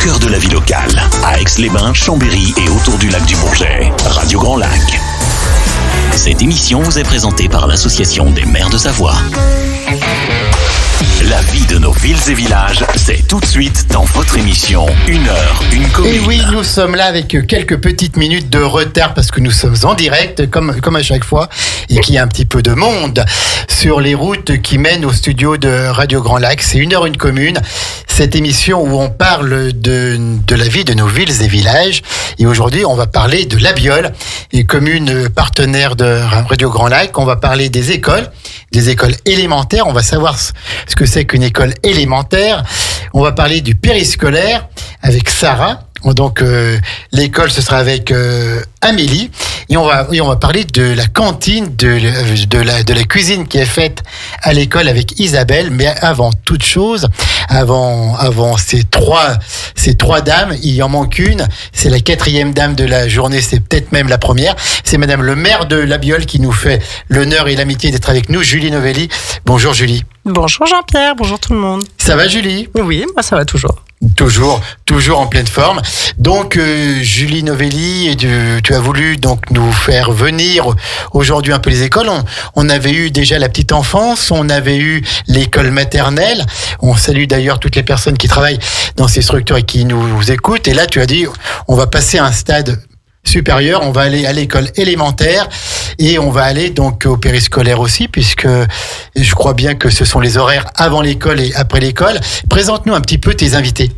cœur de la vie locale, à Aix-les-Bains, Chambéry et autour du lac du Bourget. Radio Grand Lac. Cette émission vous est présentée par l'Association des maires de Savoie. La vie de nos villes et villages, c'est tout de suite dans votre émission 1 heure, une commune. Et oui, nous sommes là avec quelques petites minutes de retard parce que nous sommes en direct, comme à chaque fois, et qu'il y a un petit peu de monde sur les routes qui mènent au studio de Radio Grand Lac. C'est 1 heure, une commune, cette émission où on parle de la vie de nos villes et villages. Et aujourd'hui, on va parler de La Biole, et commune partenaire de Radio Grand Lac. On va parler des écoles élémentaires. On va savoir ce que c'est qu'une école élémentaire. On va parler du périscolaire avec Sarah. Donc l'école, ce sera avec Amélie, et on va parler de la cantine, de la cuisine qui est faite à l'école avec Isabelle. Mais avant toute chose, avant ces trois dames, il en manque une. C'est la 4e dame de la journée. C'est peut-être même la première. C'est Madame le maire de La Biole qui nous fait l'honneur et l'amitié d'être avec nous, Julie Novelli. Bonjour Julie. Bonjour Jean-Pierre, bonjour tout le monde. Ça va Julie ? Oui, moi ça va toujours. Toujours en pleine forme. Donc Julie Novelli, tu as voulu donc nous faire venir aujourd'hui un peu les écoles. On avait eu déjà la petite enfance, on avait eu l'école maternelle. On salue d'ailleurs toutes les personnes qui travaillent dans ces structures et qui nous écoutent. Et là, tu as dit, on va passer à un stade supérieur, on va aller à l'école élémentaire et on va aller donc au périscolaire aussi, puisque je crois bien que ce sont les horaires avant l'école et après l'école. Présente-nous un petit peu tes invités.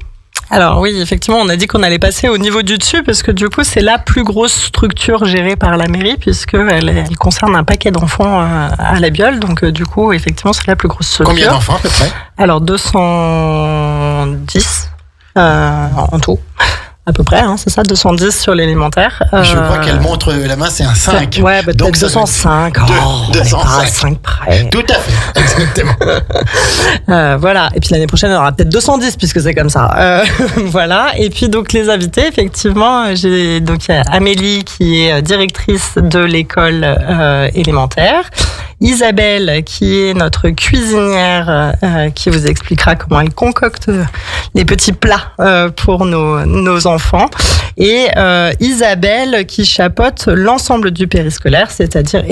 Alors oui, effectivement, on a dit qu'on allait passer au niveau du dessus parce que du coup, c'est la plus grosse structure gérée par la mairie puisqu'elle concerne un paquet d'enfants à La Biole. Donc du coup, effectivement, c'est la plus grosse structure. Combien d'enfants à peu près ? Alors 210 en tout. À peu près, c'est ça, 210 sur l'élémentaire. Je crois qu'elle montre la main, c'est un 5. Ouais, bah, donc 205. 205. 5 près. Tout à fait, exactement. Voilà. Et puis l'année prochaine, on aura peut-être 210 puisque c'est comme ça. Voilà. Et puis donc les invités, effectivement, il y a Amélie qui est directrice de l'école élémentaire. Isabelle, qui est notre cuisinière, qui vous expliquera comment elle concocte les petits plats pour nos enfants. Et Isabelle, qui chapeaute l'ensemble du périscolaire, c'est-à-dire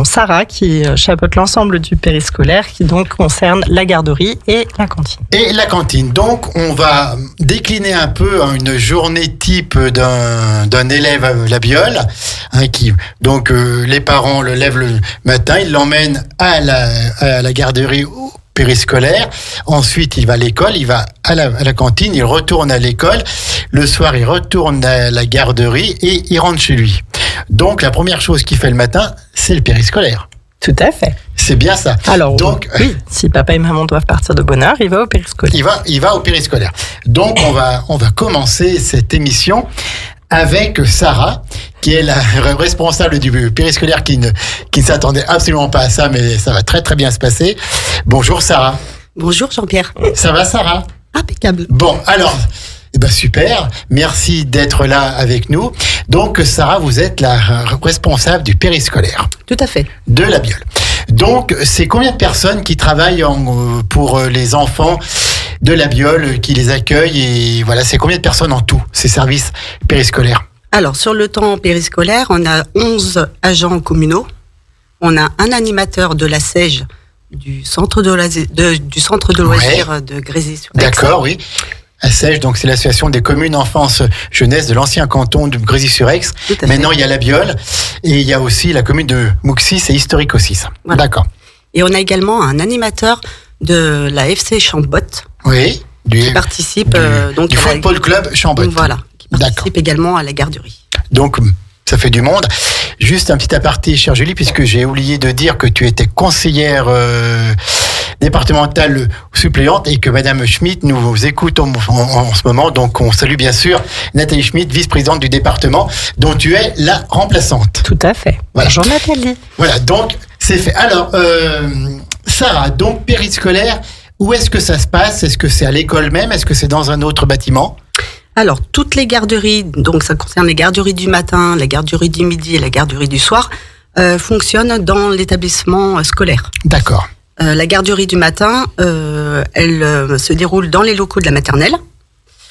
Sarah, qui chapeaute l'ensemble du périscolaire, qui donc concerne la garderie et la cantine. Et la cantine. Donc, on va décliner un peu une journée type d'un élève à La Biole, donc les parents le lèvent le matin, ils l'emmènent à la garderie ou périscolaire. Ensuite, il va à l'école, il va à la cantine, il retourne à l'école. Le soir, il retourne à la garderie et il rentre chez lui. Donc, la première chose qu'il fait le matin, c'est le périscolaire. Tout à fait. C'est bien ça. Alors, donc, oui, si papa et maman doivent partir de bonne heure, il va au périscolaire. Il va au périscolaire. Donc, on va commencer cette émission avec Sarah, qui est la responsable du périscolaire qui ne s'attendait absolument pas à ça, mais ça va très très bien se passer. Bonjour Sarah. Bonjour Jean-Pierre. Ça va Sarah ? Impeccable. Bon, alors, super, merci d'être là avec nous. Donc Sarah, vous êtes la responsable du périscolaire. Tout à fait. De La Biole. Donc, c'est combien de personnes qui travaillent pour les enfants de La Biole, qui les accueillent, et voilà, c'est combien de personnes en tout, ces services périscolaires ? Alors, sur le temps périscolaire, on a 11 agents communaux, on a un animateur de la SEJ du centre de loisirs de Grésy-sur-Aix. D'accord, oui. La SEJ, donc c'est l'association des communes enfance jeunesse de l'ancien canton de Grésy-sur-Aix. Maintenant, il y a La Biole, et il y a aussi la commune de Mouxis, c'est historique aussi, ça. Voilà. D'accord. Et on a également un animateur de la FC Chambot. Oui. Qui participe du football club Chambot. Voilà. Qui participe également à la garderie. Donc, ça fait du monde. Juste un petit aparté, chère Julie, puisque j'ai oublié de dire que tu étais conseillère départementale suppléante et que Madame Schmitt nous écoute en ce moment. Donc, on salue bien sûr Nathalie Schmitt, vice-présidente du département, dont tu es la remplaçante. Tout à fait. Voilà. Bonjour Nathalie. Voilà, donc c'est fait. Alors, Sarah, donc périscolaire, où est-ce que ça se passe ? Est-ce que c'est à l'école même ? Est-ce que c'est dans un autre bâtiment ? Alors, toutes les garderies, donc ça concerne les garderies du matin, la garderie du midi et la garderie du soir, fonctionnent dans l'établissement scolaire. D'accord. La garderie du matin, elle se déroule dans les locaux de la maternelle,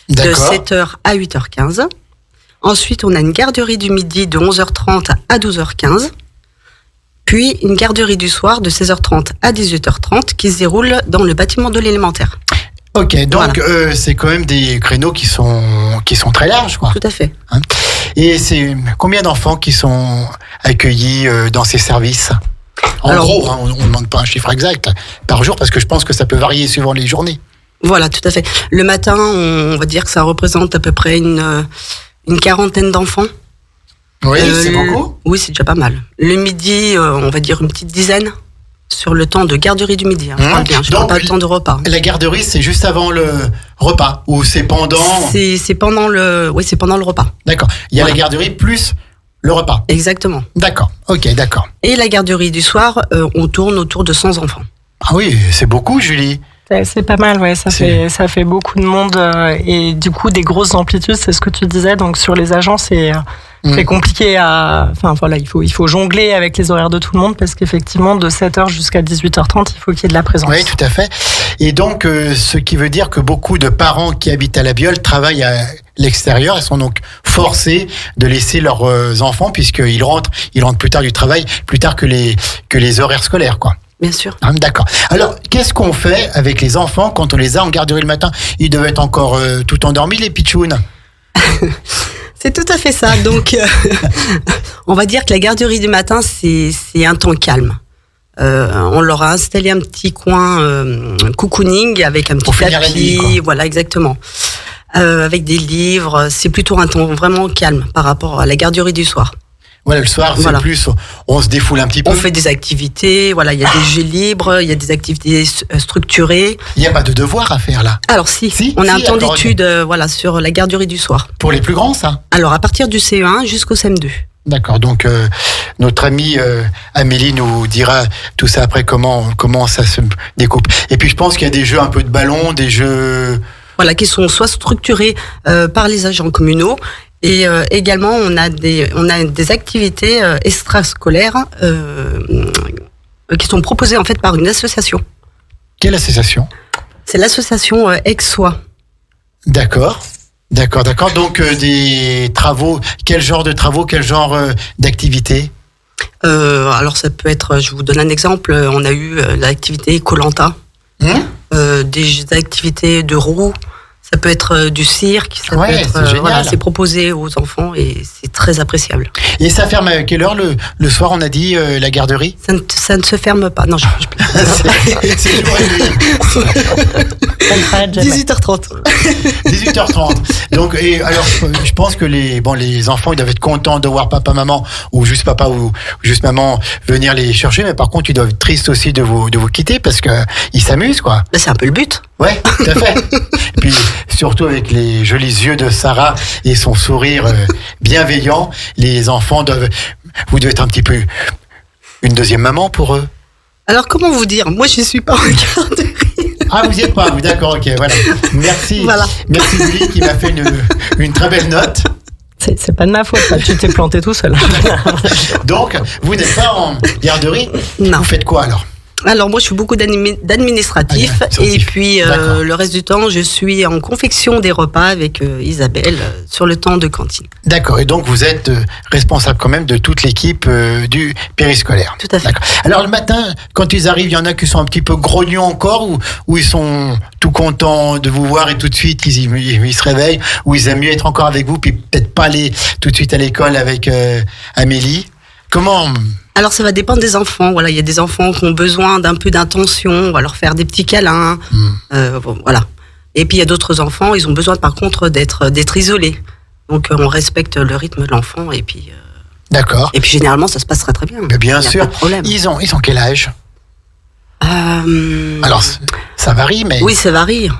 de D'accord. 7h à 8h15. Ensuite, on a une garderie du midi de 11h30 à 12h15. Puis une garderie du soir de 16h30 à 18h30 qui se déroule dans le bâtiment de l'élémentaire. Ok, donc c'est quand même des créneaux qui sont très larges, quoi. Tout à fait. Et c'est combien d'enfants qui sont accueillis dans ces services? Alors, gros, on ne demande pas un chiffre exact par jour parce que je pense que ça peut varier suivant les journées. Voilà, tout à fait. Le matin, on va dire que ça représente à peu près une quarantaine d'enfants. Oui, c'est beaucoup. Oui, c'est déjà pas mal. Le midi, on va dire une petite dizaine sur le temps de garderie du midi. Je parle bien, je parle pas le temps de repas. La garderie, c'est juste avant le repas ou c'est pendant? C'est pendant le repas. D'accord. Il y a la garderie plus le repas. Exactement. D'accord. Ok, d'accord. Et la garderie du soir, on tourne autour de 100 enfants. Ah oui, c'est beaucoup, Julie. C'est pas mal, ouais. Ça fait beaucoup de monde et du coup des grosses amplitudes. C'est ce que tu disais. Donc sur les agents, c'est compliqué enfin voilà, il faut jongler avec les horaires de tout le monde parce qu'effectivement de 7h jusqu'à 18h30, il faut qu'il y ait de la présence. Oui, tout à fait. Et donc, ce qui veut dire que beaucoup de parents qui habitent à La Biolle travaillent à l'extérieur et sont donc forcés de laisser leurs enfants puisqu'ils rentrent plus tard du travail, plus tard que les horaires scolaires, quoi. Bien sûr. D'accord. Alors, qu'est-ce qu'on fait avec les enfants quand on les a en garderie le matin? Ils doivent être encore tout endormis, les pitchouns. C'est tout à fait ça. Donc, on va dire que la garderie du matin, c'est un temps calme. On leur a installé un petit coin cocooning avec un petit Pour finir la nuit, tapis. quoi. Voilà, exactement. Avec des livres. C'est plutôt un temps vraiment calme par rapport à la garderie du soir. Voilà, le soir, c'est plus, on se défoule un petit peu. On fait des activités, voilà, il y a des jeux libres, il y a des activités structurées. Il n'y a pas de devoir à faire, là. Alors on a un temps d'étude voilà, sur la garderie du soir. Pour les plus grands, ça? Alors, à partir du CE1 jusqu'au CM2. D'accord, donc notre amie Amélie nous dira tout ça après, comment ça se découpe. Et puis je pense qu'il y a des jeux un peu de ballon, des jeux... Voilà, qui sont soit structurés par les agents communaux, et également on a des activités extrascolaires qui sont proposées en fait par une association. Quelle association? C'est l'association Ex-Soi. D'accord. Donc des travaux, quel genre de travaux, quel genre d'activités? Alors ça peut être, je vous donne un exemple, on a eu l'activité Koh-Lanta, des activités de roue. Ça peut être du cirque, ça peut être, c'est génial. Voilà, c'est proposé aux enfants et c'est très appréciable. Et ça ferme à quelle heure le soir, on a dit, la garderie? Ça ne se ferme pas. Non, c'est jour et nuit. 18h30. 18h30. Donc, alors, je pense que les enfants, ils doivent être contents de voir papa, maman, ou juste papa ou juste maman venir les chercher, mais par contre, ils doivent être tristes aussi de vous quitter parce que ils s'amusent, quoi. C'est un peu le but. Ouais, tout à fait. Et puis, surtout avec les jolis yeux de Sarah et son sourire bienveillant, les enfants vous devez être un petit peu une deuxième maman pour eux. Alors, comment vous dire? Moi, je ne suis pas en garderie. Ah, vous n'y êtes pas, vous, d'accord, ok, voilà. Merci. Voilà. Merci Julie qui m'a fait une très belle note. C'est pas de ma faute, là. Tu t'es planté tout seul. Donc, vous n'êtes pas en garderie? Non. Vous faites quoi alors? Alors moi je fais beaucoup d'administratif et puis le reste du temps je suis en confection des repas avec Isabelle sur le temps de cantine. D'accord, et donc vous êtes responsable quand même de toute l'équipe du périscolaire. Tout à fait. D'accord. Alors le matin, quand ils arrivent, il y en a qui sont un petit peu grognons encore ou ils sont tout contents de vous voir et tout de suite ils se réveillent, ou ils aiment mieux être encore avec vous puis peut-être pas aller tout de suite à l'école avec Amélie. Comment? Alors ça va dépendre des enfants. Voilà, il y a des enfants qui ont besoin d'un peu d'intention. On va leur faire des petits câlins. Voilà. Et puis il y a d'autres enfants, ils ont besoin par contre d'être isolés. Donc on respecte le rythme de l'enfant et puis. D'accord. Et puis généralement ça se passera très bien. Mais bien il y a sûr. Pas de problème. Ils ont quel âge? Alors ça varie, mais. Oui, ça varie.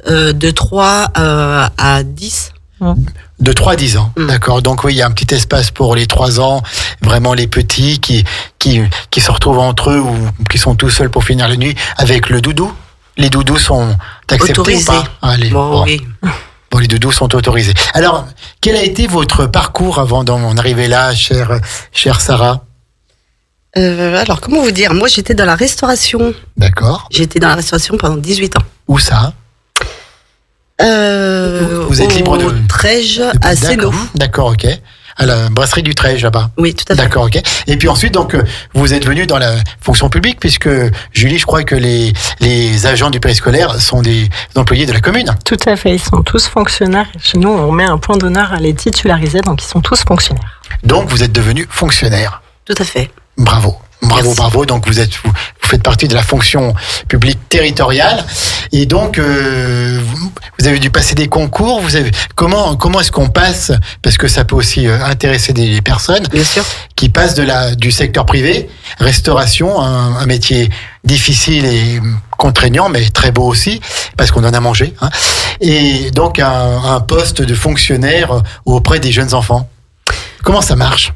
De 3 à 10. De 3 à 10 ans, d'accord. Donc oui, il y a un petit espace pour les 3 ans, vraiment les petits qui se retrouvent entre eux ou qui sont tout seuls pour finir la nuit avec le doudou. Les doudous sont acceptés autorisés. ou pas? Allez, bon. Oui. Bon, les doudous sont autorisés. Alors, quel a été votre parcours avant d'en arriver là, chère Sarah? Alors, comment vous dire? Moi, j'étais dans la restauration. D'accord. J'étais dans la restauration pendant 18 ans. Où ça? Vous êtes libre de... Au Trège, à Sénaux. D'accord, ok. À la brasserie du Trège, là-bas. Oui, tout à fait. D'accord, ok. Et puis ensuite, donc, vous êtes venu dans la fonction publique, puisque, Julie, je crois que les agents du périscolaire sont des employés de la commune. Tout à fait, ils sont tous fonctionnaires. Chez nous, on met un point d'honneur à les titulariser, donc ils sont tous fonctionnaires. Donc, vous êtes devenu fonctionnaire. Tout à fait. Bravo. Bravo, Merci. bravo. Donc, vous faites partie de la fonction publique territoriale. Et donc, vous avez dû passer des concours. Comment est-ce qu'on passe, parce que ça peut aussi intéresser des personnes Bien sûr. qui passent du secteur privé, restauration, un métier difficile et contraignant, mais très beau aussi, parce qu'on en a mangé, hein, et donc un poste de fonctionnaire auprès des jeunes enfants. Comment ça marche?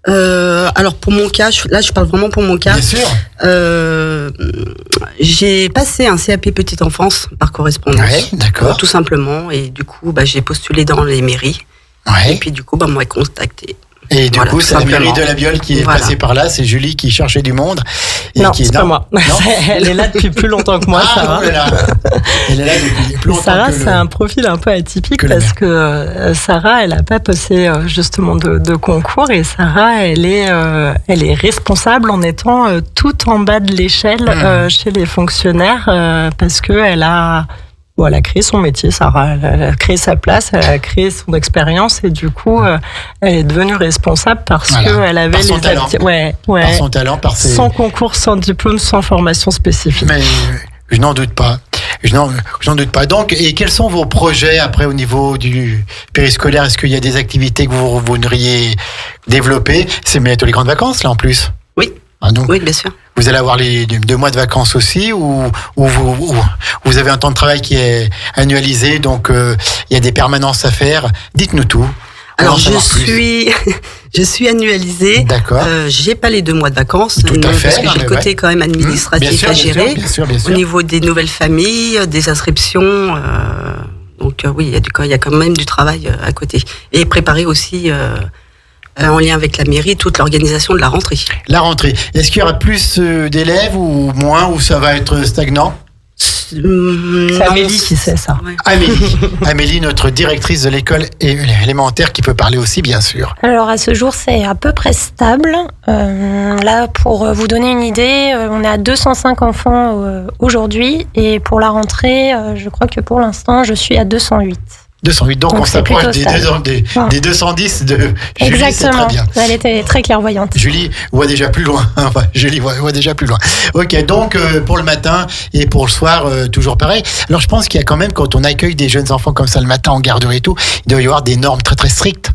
Alors pour mon cas, je parle vraiment pour mon cas. Bien sûr. J'ai passé un CAP petite enfance par correspondance. Ouais, d'accord. Tout simplement. Et du coup, j'ai postulé dans les mairies. Ouais. Et puis du coup, on m'a contacté. Et du Voilà, coup, tout c'est la mairie simplement. de la Biole qui est Voilà. passée par là. C'est Julie qui cherchait du monde. Et Non, qui c'est pas moi. Non. Elle est là depuis plus longtemps que moi, Ah, Sarah. oh là là. Elle est là depuis plus longtemps Sarah, que c'est un profil un peu atypique que la parce que Sarah, elle n'a pas passé justement de concours et Sarah, elle est responsable en étant tout en bas de l'échelle chez les fonctionnaires parce que elle a créé son métier, Sarah. Elle a créé sa place, elle a créé son expérience et du coup, elle est devenue responsable parce Voilà. qu'elle avait Par son les talent. Ouais. par son talent, par ses... Sans concours, sans diplôme, sans formation spécifique. Mais je n'en doute pas. Je n'en doute pas. Donc, et quels sont vos projets après au niveau du périscolaire? Est-ce qu'il y a des activités que vous voudriez développer? C'est bientôt les grandes vacances, là, en plus. Oui. Ah, donc, Oui, bien sûr. vous allez avoir les 2 mois de vacances aussi, ou vous avez un temps de travail qui est annualisé, donc il y a des permanences à faire. Dites-nous tout. Alors On va en savoir plus. je suis annualisée. D'accord. J'ai pas les 2 mois de vacances. Tout à fait, Parce que non, j'ai mais le côté ouais. quand même administratif Bien sûr, à bien sûr, gérer. bien sûr, bien sûr. Au niveau des nouvelles familles, des inscriptions. Donc oui, il y a quand même du travail à côté. Et préparer aussi, en lien avec la mairie, toute l'organisation de la rentrée. La rentrée. Est-ce qu'il y aura plus d'élèves ou moins, ou ça va être stagnant? C'est Non, Amélie qui sait ça. Ouais. Amélie, notre directrice de l'école élémentaire, qui peut parler aussi, bien sûr. Alors à ce jour, c'est à peu près stable. Là, pour vous donner une idée, on est à 205 enfants aujourd'hui. Et pour la rentrée, je crois que pour l'instant, je suis à 208. 208, donc on Donc c'est s'approche plutôt des stable. 210 de Julie, c'est Exactement. très bien. Elle était très clairvoyante. Julie voit déjà plus loin. Enfin, Julie voit déjà plus loin. Ok, donc pour le matin et pour le soir, toujours pareil. Alors je pense qu'il y a quand même, quand on accueille des jeunes enfants comme ça le matin en garderie et tout, il doit y avoir des normes très très strictes.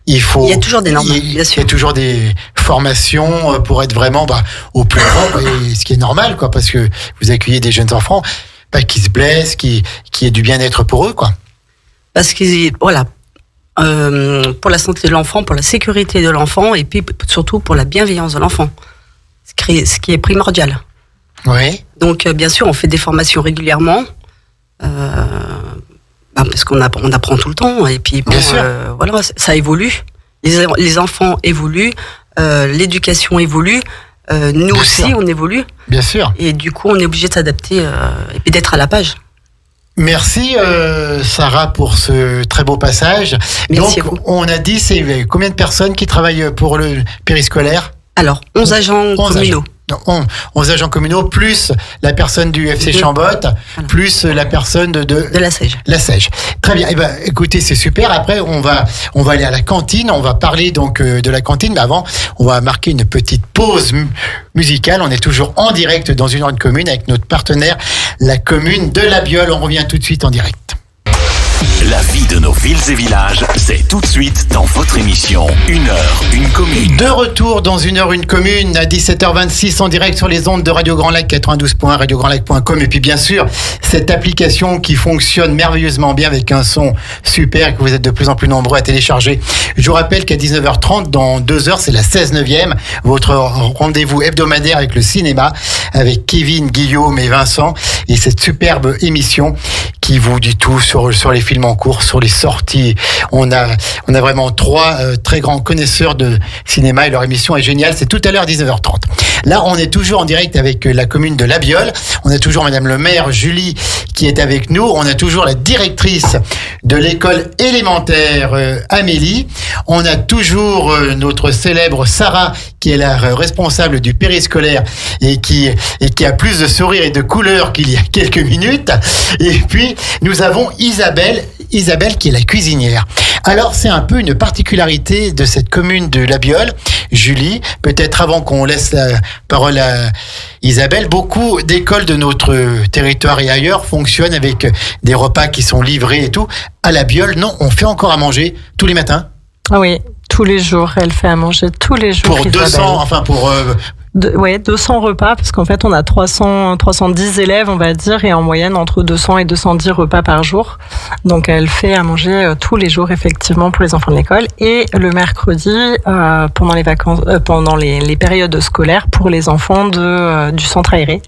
Il y a toujours des normes, bien sûr. Il y a toujours des formations pour être vraiment au plus propre, et ce qui est normal, quoi, parce que vous accueillez des jeunes enfants qui se blessent, qui aient du bien-être pour eux, quoi. Parce que, voilà, pour la santé de l'enfant, pour la sécurité de l'enfant, et puis surtout pour la bienveillance de l'enfant, ce qui est primordial. Oui. Donc, bien sûr, on fait des formations régulièrement, parce qu'on apprend tout le temps, et puis bon, Bien sûr. voilà, ça évolue. Les enfants évoluent, l'éducation évolue, nous Bien aussi, sûr. on évolue, Bien sûr. et du coup, on est obligé de s'adapter et puis d'être à la page. Merci Sarah pour ce très beau passage. Merci Donc à vous. on a dit, c'est combien de personnes qui travaillent pour le périscolaire? Alors, 11 agents 11 communaux. agents. 11 agents communaux, plus la personne du FC De- Chambotte, voilà. plus la personne de De la SEIGE. la Sèche. Très bien. Eh ben, écoutez, c'est super. Après, on va aller à la cantine. On va parler donc de la cantine. Mais avant, on va marquer une petite pause musicale. On est toujours en direct dans une heure de commune avec notre partenaire, la commune de la Biole. On revient tout de suite en direct. La vie de nos villes et villages, c'est tout de suite dans votre émission Une heure, une commune. De retour dans une heure, une commune, à 17h26 en direct sur les ondes de Radio Grand Lac 92. radiograndlac.com. Et puis bien sûr, cette application qui fonctionne merveilleusement bien avec un son super, que vous êtes de plus en plus nombreux à télécharger. Je vous rappelle qu'à 19h30, dans 2 heures, c'est la 16e, votre rendez-vous hebdomadaire avec le cinéma, avec Kevin, Guillaume et Vincent, et cette superbe émission qui vous dit tout sur les films en cours, sur les sorties. On a vraiment 3 très grands connaisseurs de cinéma et leur émission est géniale. C'est tout à l'heure 19h30. Là, on est toujours en direct avec la commune de La Biole. On a toujours Madame le maire Julie qui est avec nous. On a toujours la directrice de l'école élémentaire Amélie. On a toujours notre célèbre Sarah qui est la responsable du périscolaire et qui a plus de sourire et de couleur qu'il y a quelques minutes. Et puis, nous avons Isabelle qui est la cuisinière. Alors, c'est un peu une particularité de cette commune de La Biole. Julie, peut-être avant qu'on laisse la parole à Isabelle, beaucoup d'écoles de notre territoire et ailleurs fonctionnent avec des repas qui sont livrés et tout. À La Biole, non, on fait encore à manger tous les matins. Ah oui, tous les jours, elle fait à manger tous les jours. Pour 200, enfin pour... 200 repas, parce qu'en fait, on a 310 élèves, on va dire, et en moyenne, entre 200 et 210 repas par jour. Donc, elle fait à manger tous les jours, effectivement, pour les enfants de l'école. Et le mercredi, pendant les vacances, pendant les périodes scolaires, pour les enfants du centre aéré.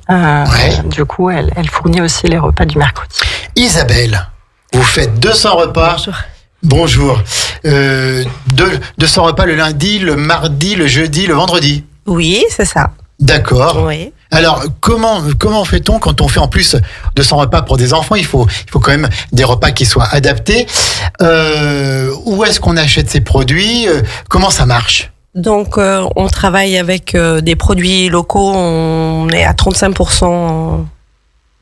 Du coup, elle fournit aussi les repas du mercredi. Isabelle, vous faites 200 repas. Bonjour. 200 repas le lundi, le mardi, le jeudi, le vendredi. Oui, c'est ça. D'accord. Oui. Alors, comment fait-on quand on fait en plus 200 repas pour des enfants? Il faut quand même des repas qui soient adaptés. Où est-ce qu'on achète ces produits? Comment ça marche? Donc, on travaille avec des produits locaux. On est à 35%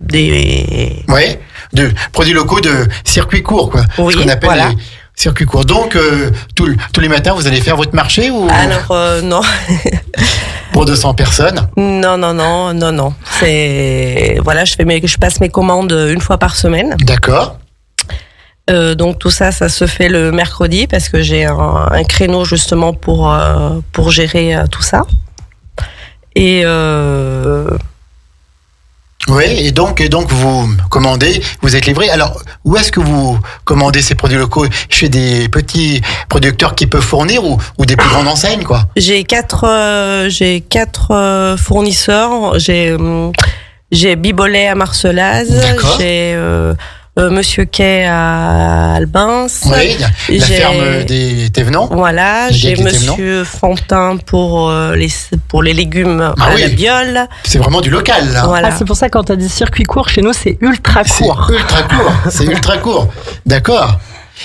des... Oui, de produits locaux de circuit court, quoi. Oui, ce qu'on appelle voilà. les circuits courts. Donc, tous les matins, vous allez faire votre marché ou Alors, non. pour 200 personnes? Non. C'est... Voilà, je passe mes commandes une fois par semaine. D'accord. Donc, tout ça se fait le mercredi parce que j'ai un créneau justement pour gérer tout ça. Et... Oui, et donc vous commandez, vous êtes livré. Alors, où est-ce que vous commandez ces produits locaux? Chez des petits producteurs qui peuvent fournir ou des plus grandes enseignes, quoi? J'ai quatre fournisseurs. J'ai Bibolet à Marcelaz. D'accord. J'ai Monsieur Quay à Albins. Oui, la ferme des Thévenons. Voilà, j'ai Monsieur Fantin pour les légumes à La Biole. C'est vraiment du local, là. Voilà. C'est pour ça, quand tu as dit circuit court, chez nous, c'est ultra court. C'est ultra court. D'accord.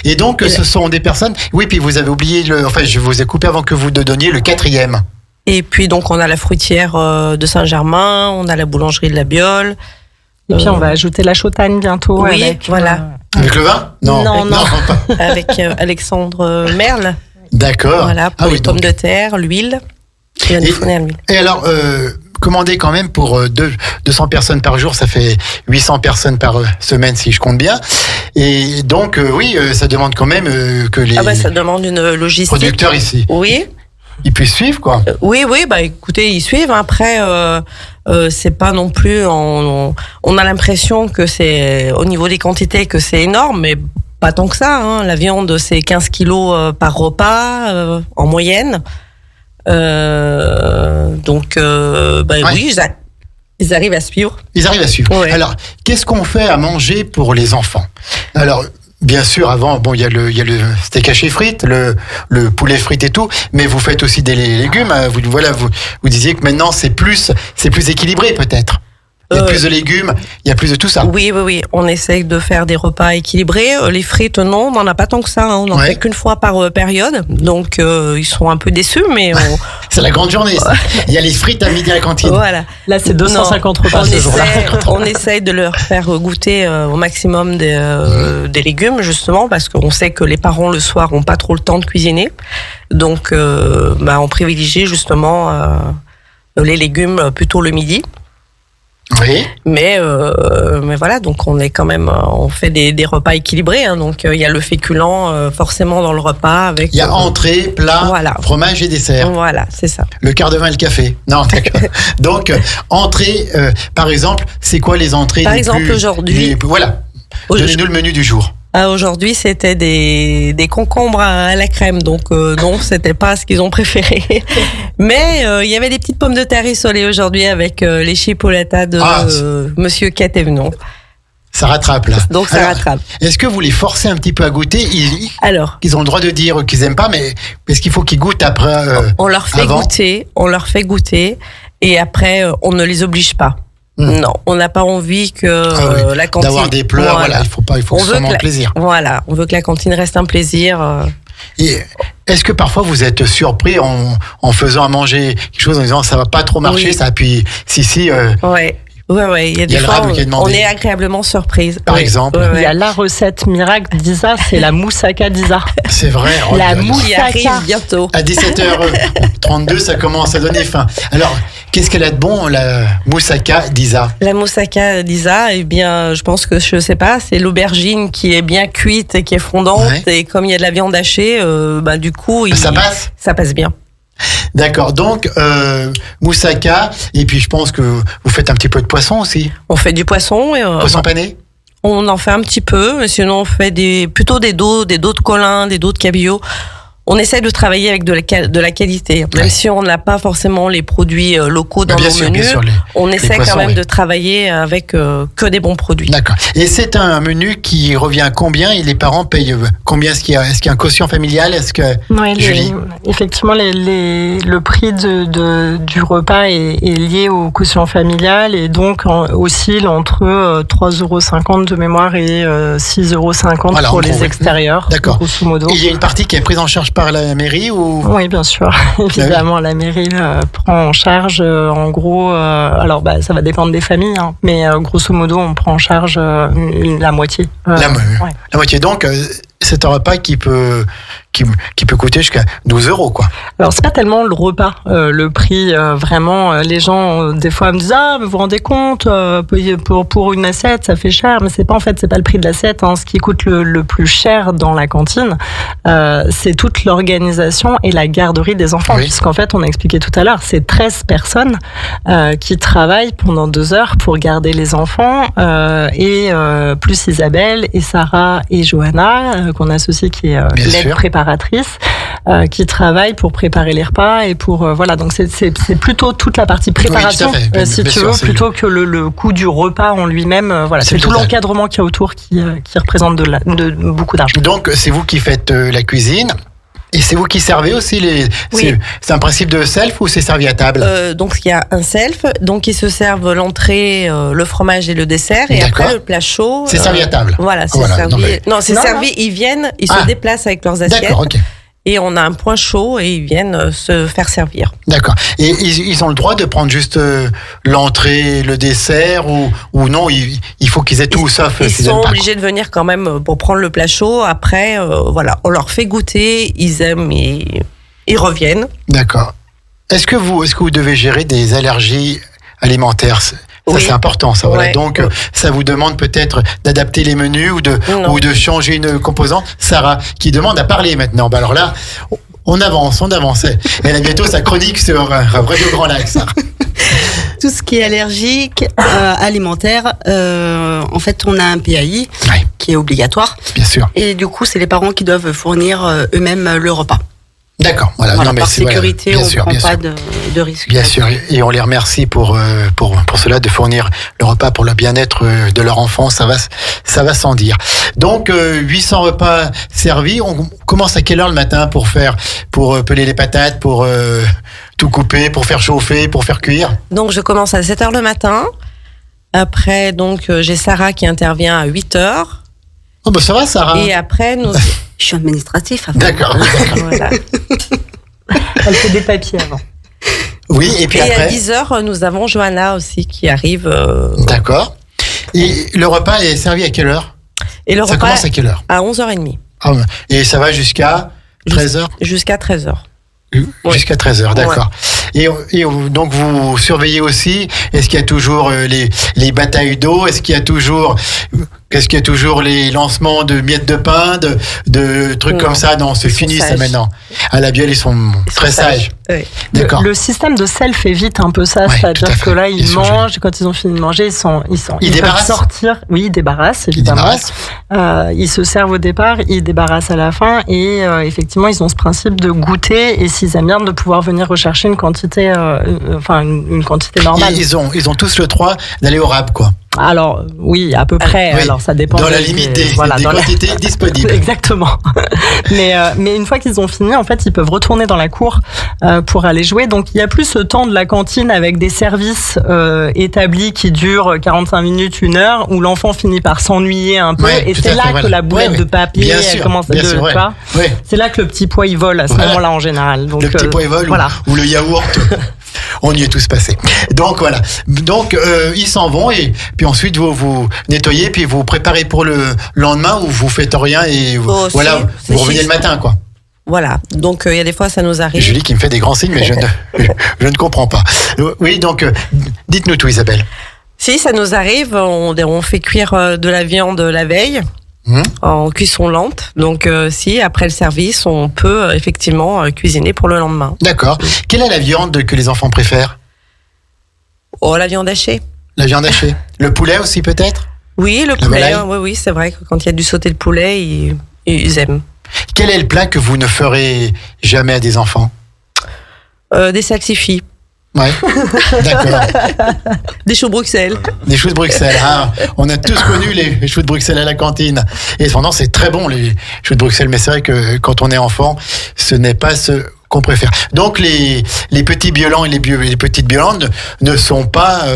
Et donc, ce sont des personnes... Oui, puis vous avez oublié... Enfin, je vous ai coupé avant que vous donniez le 4e. Et puis, donc, on a la fruitière de Saint-Germain, on a la boulangerie de La Biole. Et puis, on va ajouter la Chautagne bientôt. Oui, avec, voilà. Avec le vin? Non. Pas. Avec Alexandre Merle. D'accord. Voilà, pour les pommes de terre, l'huile. Et alors, commander quand même pour 200 personnes par jour, ça fait 800 personnes par semaine, si je compte bien. Et donc, ça demande quand même que les ça demande une logistique. Producteurs ici. Oui. Ils puissent suivre, quoi. Oui, écoutez, ils suivent. Après, c'est pas non plus... On a l'impression que c'est, au niveau des quantités, que c'est énorme, mais pas tant que ça. Hein. La viande, c'est 15 kilos par repas, en moyenne. Donc, oui, ils arrivent à suivre. Ils arrivent à suivre. Ouais. Alors, qu'est-ce qu'on fait à manger pour les enfants? Alors... Bien sûr, avant, il y a le steak haché frites, le poulet frites et tout, mais vous faites aussi des légumes. Vous disiez que maintenant c'est plus équilibré peut-être. Il y a plus de légumes, il y a plus de tout ça. Oui. On essaye de faire des repas équilibrés. Les frites, non, on n'en a pas tant que ça. Hein. On n'en fait qu'une fois par période. Donc, ils sont un peu déçus, mais... C'est la grande journée, ça. Il y a les frites à midi à la cantine. Voilà. Là, c'est 250 repas ce jour-là. On essaye de leur faire goûter au maximum des légumes, justement, parce qu'on sait que les parents, le soir, n'ont pas trop le temps de cuisiner. Donc, on privilégie justement les légumes plutôt le midi. Oui. Mais voilà, donc on est quand même, on fait des repas équilibrés. Hein, donc il y a le féculent forcément dans le repas avec. Il y a entrée, plat, fromage et dessert. Voilà, c'est ça. Le quart de vin et le café. Non, d'accord. Donc entrée, par exemple, c'est quoi les entrées? Par exemple, aujourd'hui. Voilà. Donnez-nous le menu du jour. Aujourd'hui, c'était des concombres à la crème, donc non, c'était pas ce qu'ils ont préféré. Mais il y avait des petites pommes de terre rissolées aujourd'hui avec les chipolatas de Monsieur Quay Thévenons. Ça rattrape là. Donc ça Alors, rattrape. Est-ce que vous les forcez un petit peu à goûter? Alors, Ils ont le droit de dire qu'ils aiment pas, mais est-ce qu'il faut qu'ils goûtent après on leur fait avant goûter, et après, on ne les oblige pas. Non, on n'a pas envie que la cantine... D'avoir des pleurs, voilà. Il faut que ce soit un plaisir. Voilà, on veut que la cantine reste un plaisir. Et est-ce que parfois vous êtes surpris en faisant à manger quelque chose en disant ça va pas trop marcher, Oui. ça, puis si, Ouais, il y a des le fois, rab qui est demandé. on est agréablement surprise. Par exemple. Il y a la recette miracle d'Isa, c'est la moussaka d'Isa. c'est vrai. oh La là là. mousse. Qui arrive bientôt. À 17h32, ça commence à donner faim. Alors, qu'est-ce qu'elle a de bon, la moussaka d'Isa? La moussaka d'Isa, eh bien, je pense que, je sais pas, c'est l'aubergine qui est bien cuite et qui est fondante. Ouais. Et comme il y a de la viande hachée, du coup... Ça passe? Ça passe bien. D'accord, donc moussaka, et puis je pense que vous faites un petit peu de poisson aussi. On fait du poisson et Poisson pané? on en fait un petit peu, mais sinon on fait plutôt des dos de colin, des dos de cabillaud. On essaie de travailler avec de la qualité, même Ouais. si on n'a pas forcément les produits locaux dans Bien nos sûr, menus. bien sûr, On essaie poissons, quand même oui. de travailler avec que des bons produits. D'accord. Et c'est un menu qui revient à combien, et les parents payent combien? Est-ce qu'il y a un quotient familial? Est-ce que Ouais, Julie? Effectivement, le prix du repas est lié au quotient familial et donc oscille entre 3,50 € de mémoire et 6,50 € Voilà, pour en les gros, oui. extérieurs, D'accord. grosso modo. il y a une partie qui est prise en charge par la mairie ou Oui, bien sûr. Évidemment, la mairie prend en charge, en gros, alors ça va dépendre des familles, hein, mais grosso modo, on prend en charge la moitié. La ouais. moitié. Donc, c'est un repas qui peut coûter jusqu'à 12 €, quoi. Alors, c'est pas tellement le repas, le prix, vraiment. Les gens, des fois, me disent, mais vous vous rendez compte, pour une assiette, ça fait cher, mais c'est pas le prix de l'assiette, hein. Ce qui coûte le plus cher dans la cantine, c'est toute l'organisation et la garderie des enfants, Oui. puisqu'en fait, on a expliqué tout à l'heure, c'est 13 personnes qui travaillent pendant 2 heures pour garder les enfants, et plus Isabelle et Sarah et Johanna, qu'on associe, qui est Bien l'aide sûr. préparatrice, qui travaille pour préparer les repas et pour voilà, donc c'est plutôt toute la partie préparation, Oui, tout à fait. si Bien tu sûr, veux, c'est plutôt que le coût du repas en lui-même. Voilà, C'est c'est le tout total. l'encadrement qu'il y a autour qui représente de beaucoup d'argent. Donc, c'est vous qui faites la cuisine. Et c'est vous qui servez aussi Oui. C'est un principe de self ou c'est servi à table? Donc il y a un self, donc ils se servent l'entrée, le fromage et le dessert, et D'accord. après le plat chaud. C'est servi à table. Voilà, c'est Voilà, servi. non, mais- Non, c'est Non, servi. Ils viennent, ils se déplacent avec leurs assiettes, D'accord, ok. et on a un point chaud et ils viennent se faire servir. D'accord. Et ils ont le droit de prendre juste l'entrée, le dessert ou non, il faut qu'ils aient tout sauf Ils s'ils sont aiment pas, quoi. obligés de venir quand même pour prendre le plat chaud. Après, voilà, on leur fait goûter, ils aiment et ils reviennent. D'accord. Est-ce que vous devez gérer des allergies alimentaires? Ça, Oui. c'est important, ça. Voilà. Ouais. Donc, ça vous demande peut-être d'adapter les menus ou de changer une composante. Sarah, qui demande à parler maintenant. Bah alors là, on avance. Elle a bientôt sa chronique sur Radio Grand Lac, Sarah. Tout ce qui est allergique, alimentaire, en fait, on a un PAI Ouais, qui est obligatoire. bien sûr. Et du coup, c'est les parents qui doivent fournir eux-mêmes le repas. D'accord. Voilà. Voilà, Non, mais par c'est- voilà. sécurité, Bien on sûr, ne bien prend pas sûr. de risques. Bien sûr, et on les remercie pour cela, de fournir le repas pour le bien-être de leur enfant, ça va sans dire. Donc 800 repas servis. On commence à quelle heure le matin pour peler les patates, pour tout couper, pour faire chauffer, pour faire cuire? Donc je commence à 7h le matin. Après, donc j'ai Sarah qui intervient à 8h. Oh bah ça va, Sarah. Et après, nous... Je suis administratif. avant. D'accord. voilà. Elle fait des papiers avant. Oui, et puis Et à après. 10h, nous avons Johanna aussi qui arrive. D'accord. Et le repas est servi à quelle heure? Et le Ça repas commence à quelle heure? à 11h30 Et ça va jusqu'à 13h? jusqu'à 13h. Jusqu'à 13h, d'accord. Et donc vous surveillez aussi, est-ce qu'il y a toujours les batailles d'eau, est-ce qu'il y a toujours les lancements de miettes de pain, de trucs Non. comme ça? Non, c'est Ils sont fini ça sages. maintenant. À la Bielle, ils sont très sages. Oui. D'accord. Le système de self évite un peu ça, Ouais, tout à c'est-à-dire fait. que là, Ils ils sont mangent, et quand ils ont fini de manger, ils peuvent débarrassent sortir. Oui, ils débarrassent, Ils évidemment. débarrassent. Ils se servent au départ, ils débarrassent à la fin, et effectivement, ils ont ce principe de goûter, et s'ils aiment bien, de pouvoir venir rechercher une quantité, une quantité normale. Ils ont tous le droit d'aller au rab, quoi. Alors, oui, à peu près. Oui. Alors, ça dépend. Dans la limite des quantités disponibles. Exactement. Mais une fois qu'ils ont fini, en fait, ils peuvent retourner dans la cour pour aller jouer. Donc, il y a plus ce temps de la cantine avec des services établis qui durent 45 minutes, 1 heure, où l'enfant finit par s'ennuyer un peu. Ouais, et c'est là que la boulette de papier, elle commence à c'est là que le petit pois, il vole à ce moment-là, en général. Donc, le petit pois, il vole ou le yaourt. On y est tous passés. Donc voilà. Donc ils s'en vont et puis ensuite vous nettoyez puis vous préparez pour le lendemain ou vous faites rien et vous revenez le matin quoi. Voilà. Donc il y a des fois ça nous arrive. Julie qui me fait des grands signes mais je ne comprends pas. Oui donc dites-nous tout Isabelle. Si ça nous arrive, on fait cuire de la viande la veille. En cuisson lente. Donc, si après le service, on peut effectivement cuisiner pour le lendemain. D'accord. Quelle est la viande que les enfants préfèrent ? Oh, la viande hachée. La viande hachée. Le poulet aussi peut-être ? Oui, le poulet. Oui, c'est vrai que quand il y a du sauté de poulet, ils aiment. Quel est le plat que vous ne ferez jamais à des enfants ? Des salsifis. Ouais, d'accord. Des choux Bruxelles. Des choux de Bruxelles. Hein. On a tous connu les choux de Bruxelles à la cantine. Et cependant, c'est très bon les choux de Bruxelles. Mais c'est vrai que quand on est enfant, ce n'est pas ce qu'on préfère. Donc les petits violents et les petites violentes ne sont pas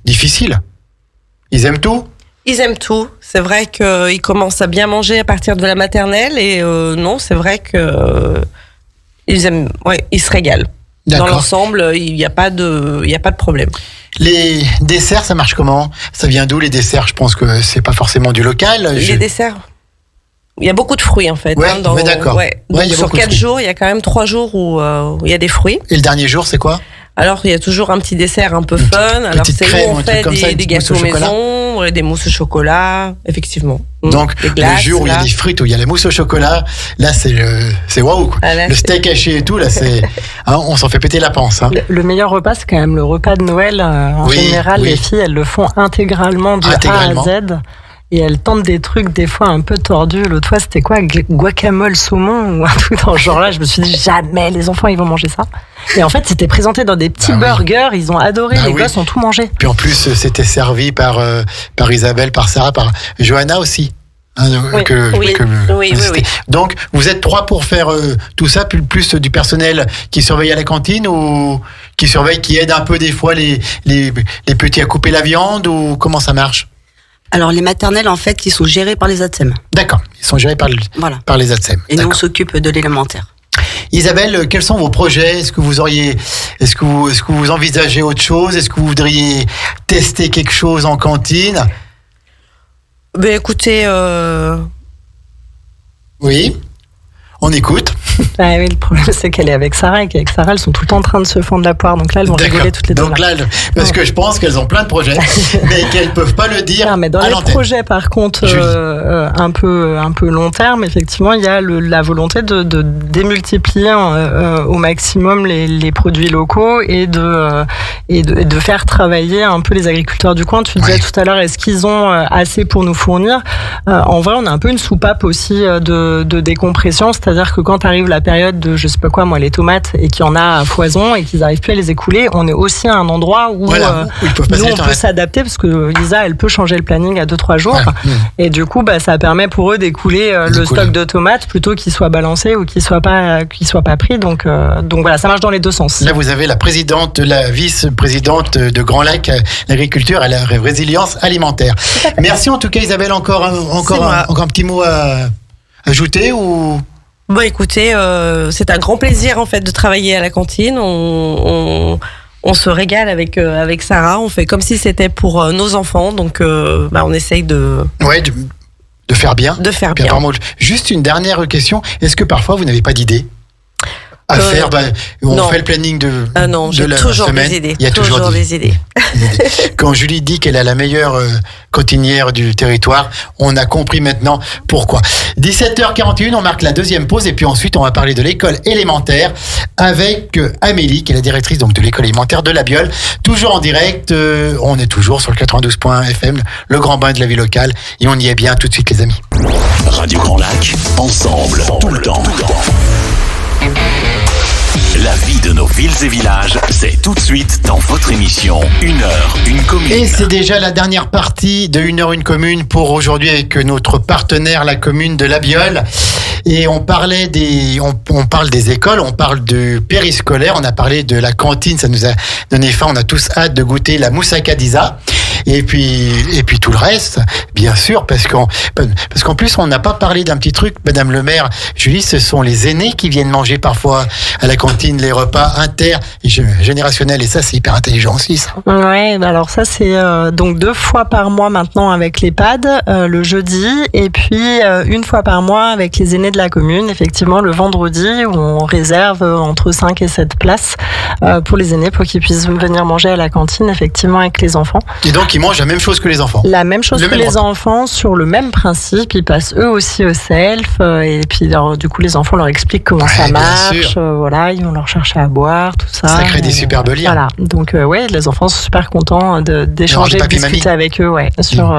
difficiles. Ils aiment tout. Ils aiment tout. C'est vrai qu'ils commencent à bien manger à partir de la maternelle. Et non, c'est vrai que ils aiment. Ouais, ils se régalent. D'accord. Dans l'ensemble, il n'y a pas de problème. Les desserts, ça marche comment ? Ça vient d'où les desserts ? Je pense que c'est pas forcément du local. Les desserts, il y a beaucoup de fruits en fait. Ouais, mais d'accord. Ouais. Donc, sur 4 jours, il y a quand même 3 jours où il y a des fruits. Et le dernier jour, c'est quoi ? Alors, il y a toujours un petit dessert un peu fun. Alors, c'est crème, où on fait des gâteaux maison, des mousses au chocolat, effectivement. Donc, glaces, le jour où il y a des frites, où il y a la mousse au chocolat, là, c'est waouh. Le steak haché et tout, là, c'est, hein, on s'en fait péter la panse. Hein. Le meilleur repas, c'est quand même le repas de Noël. En général, les filles, elles le font intégralement de A à Z. Et elles tentent des trucs des fois un peu tordus. L'autre fois, c'était quoi ? Guacamole saumon ou un truc dans ce genre-là. Je me suis dit, jamais les enfants, ils vont manger ça. Et en fait, c'était présenté dans des petits burgers. Ils ont adoré. Les gosses ont tout mangé. Puis en plus, c'était servi par Isabelle, par Sarah, par Johanna aussi. Hein, oui. Donc, vous êtes 3 pour faire tout ça, plus du personnel qui surveille à la cantine ou qui surveille, qui aide un peu des fois les petits à couper la viande ou comment ça marche ? Alors, les maternelles, en fait, ils sont gérés par les ATSEM. D'accord, ils sont gérés par les ATSEM. Et nous, on s'occupe de l'élémentaire. Isabelle, quels sont vos projets ? Est-ce que vous envisagez autre chose ? Est-ce que vous voudriez tester quelque chose en cantine ? Ben écoutez, oui, on écoute. Ah oui, le problème, c'est qu'elle est avec Sarah et qu'avec Sarah, elles sont tout le temps en train de se fendre la poire. Donc là, elles vont rigoler toutes les deux. Donc là, parce que je pense qu'elles ont plein de projets, mais qu'elles peuvent pas le dire. Non, mais dans les projets, par contre, un peu long terme, effectivement, il y a la volonté de démultiplier au maximum les produits locaux et de faire travailler un peu les agriculteurs du coin. Tu disais tout à l'heure, est-ce qu'ils ont assez pour nous fournir ? En vrai, on a un peu une soupape aussi de décompression, c'est-à-dire que quand arrive la période de, je sais pas quoi, moi, les tomates, et qu'il y en a à foison et qu'ils n'arrivent plus à les écouler, on est aussi à un endroit où, ils peuvent passer nous, on peut s'adapter parce que Lisa, elle peut changer le planning à 2-3 jours. Et du coup, ça permet pour eux d'écouler le stock de tomates plutôt qu'il soit balancé ou qu'il soit pas pris. Donc voilà, ça marche dans les deux sens. Là, vous avez la vice-présidente de Grand Lac, l'agriculture et la résilience alimentaire. Merci en tout cas, Isabelle, encore un petit mot à ajouter ou... Bon, écoutez, c'est un grand plaisir en fait de travailler à la cantine. On se régale avec Sarah. On fait comme si c'était pour nos enfants. Donc, on essaye de faire bien. De faire bien. Juste une dernière question. Est-ce que parfois vous n'avez pas d'idée à faire on fait le planning de non, j'ai la toujours semaine. Des idées. Il y a toujours des idées. Quand Julie dit qu'elle a la meilleure cantinière du territoire, on a compris maintenant pourquoi. 17h41, on marque la deuxième pause et puis ensuite on va parler de l'école élémentaire avec Amélie, qui est la directrice donc de l'école élémentaire de La Biole. Toujours en direct, on est toujours sur le 92.fm, le grand bain de la vie locale, et on y est bien tout de suite les amis. Radio Grand Lac, ensemble, tout le temps. La vie de nos villes et villages, c'est tout de suite dans votre émission 1 heure, 1 commune. Et c'est déjà la dernière partie de 1 heure, 1 commune pour aujourd'hui avec notre partenaire, la commune de Labiole. Et on parle des écoles, on parle du périscolaire, on a parlé de la cantine, ça nous a donné faim, on a tous hâte de goûter la moussaka d'Isa. Et puis tout le reste, bien sûr, parce qu'en plus, on n'a pas parlé d'un petit truc, Madame le maire, Julie, ce sont les aînés qui viennent manger parfois à la cantine les repas intergénérationnels, et ça, c'est hyper intelligent aussi, ça. Ouais, alors ça, c'est donc 2 fois par mois maintenant avec l'EHPAD, le jeudi, et puis 1 fois par mois avec les aînés de la commune, effectivement, le vendredi, où on réserve entre 5 et 7 places pour les aînés, pour qu'ils puissent venir manger à la cantine, effectivement, avec les enfants. Et donc, ils mangent la même chose que les enfants. La même chose que les enfants, sur le même principe. Ils passent eux aussi au self. Et puis, du coup, les enfants leur expliquent comment ça marche. Voilà, ils vont leur chercher à boire, tout ça. Ça crée des superbes liens. Voilà. Donc, ouais, les enfants sont super contents d'échanger, de discuter avec eux, ouais, sur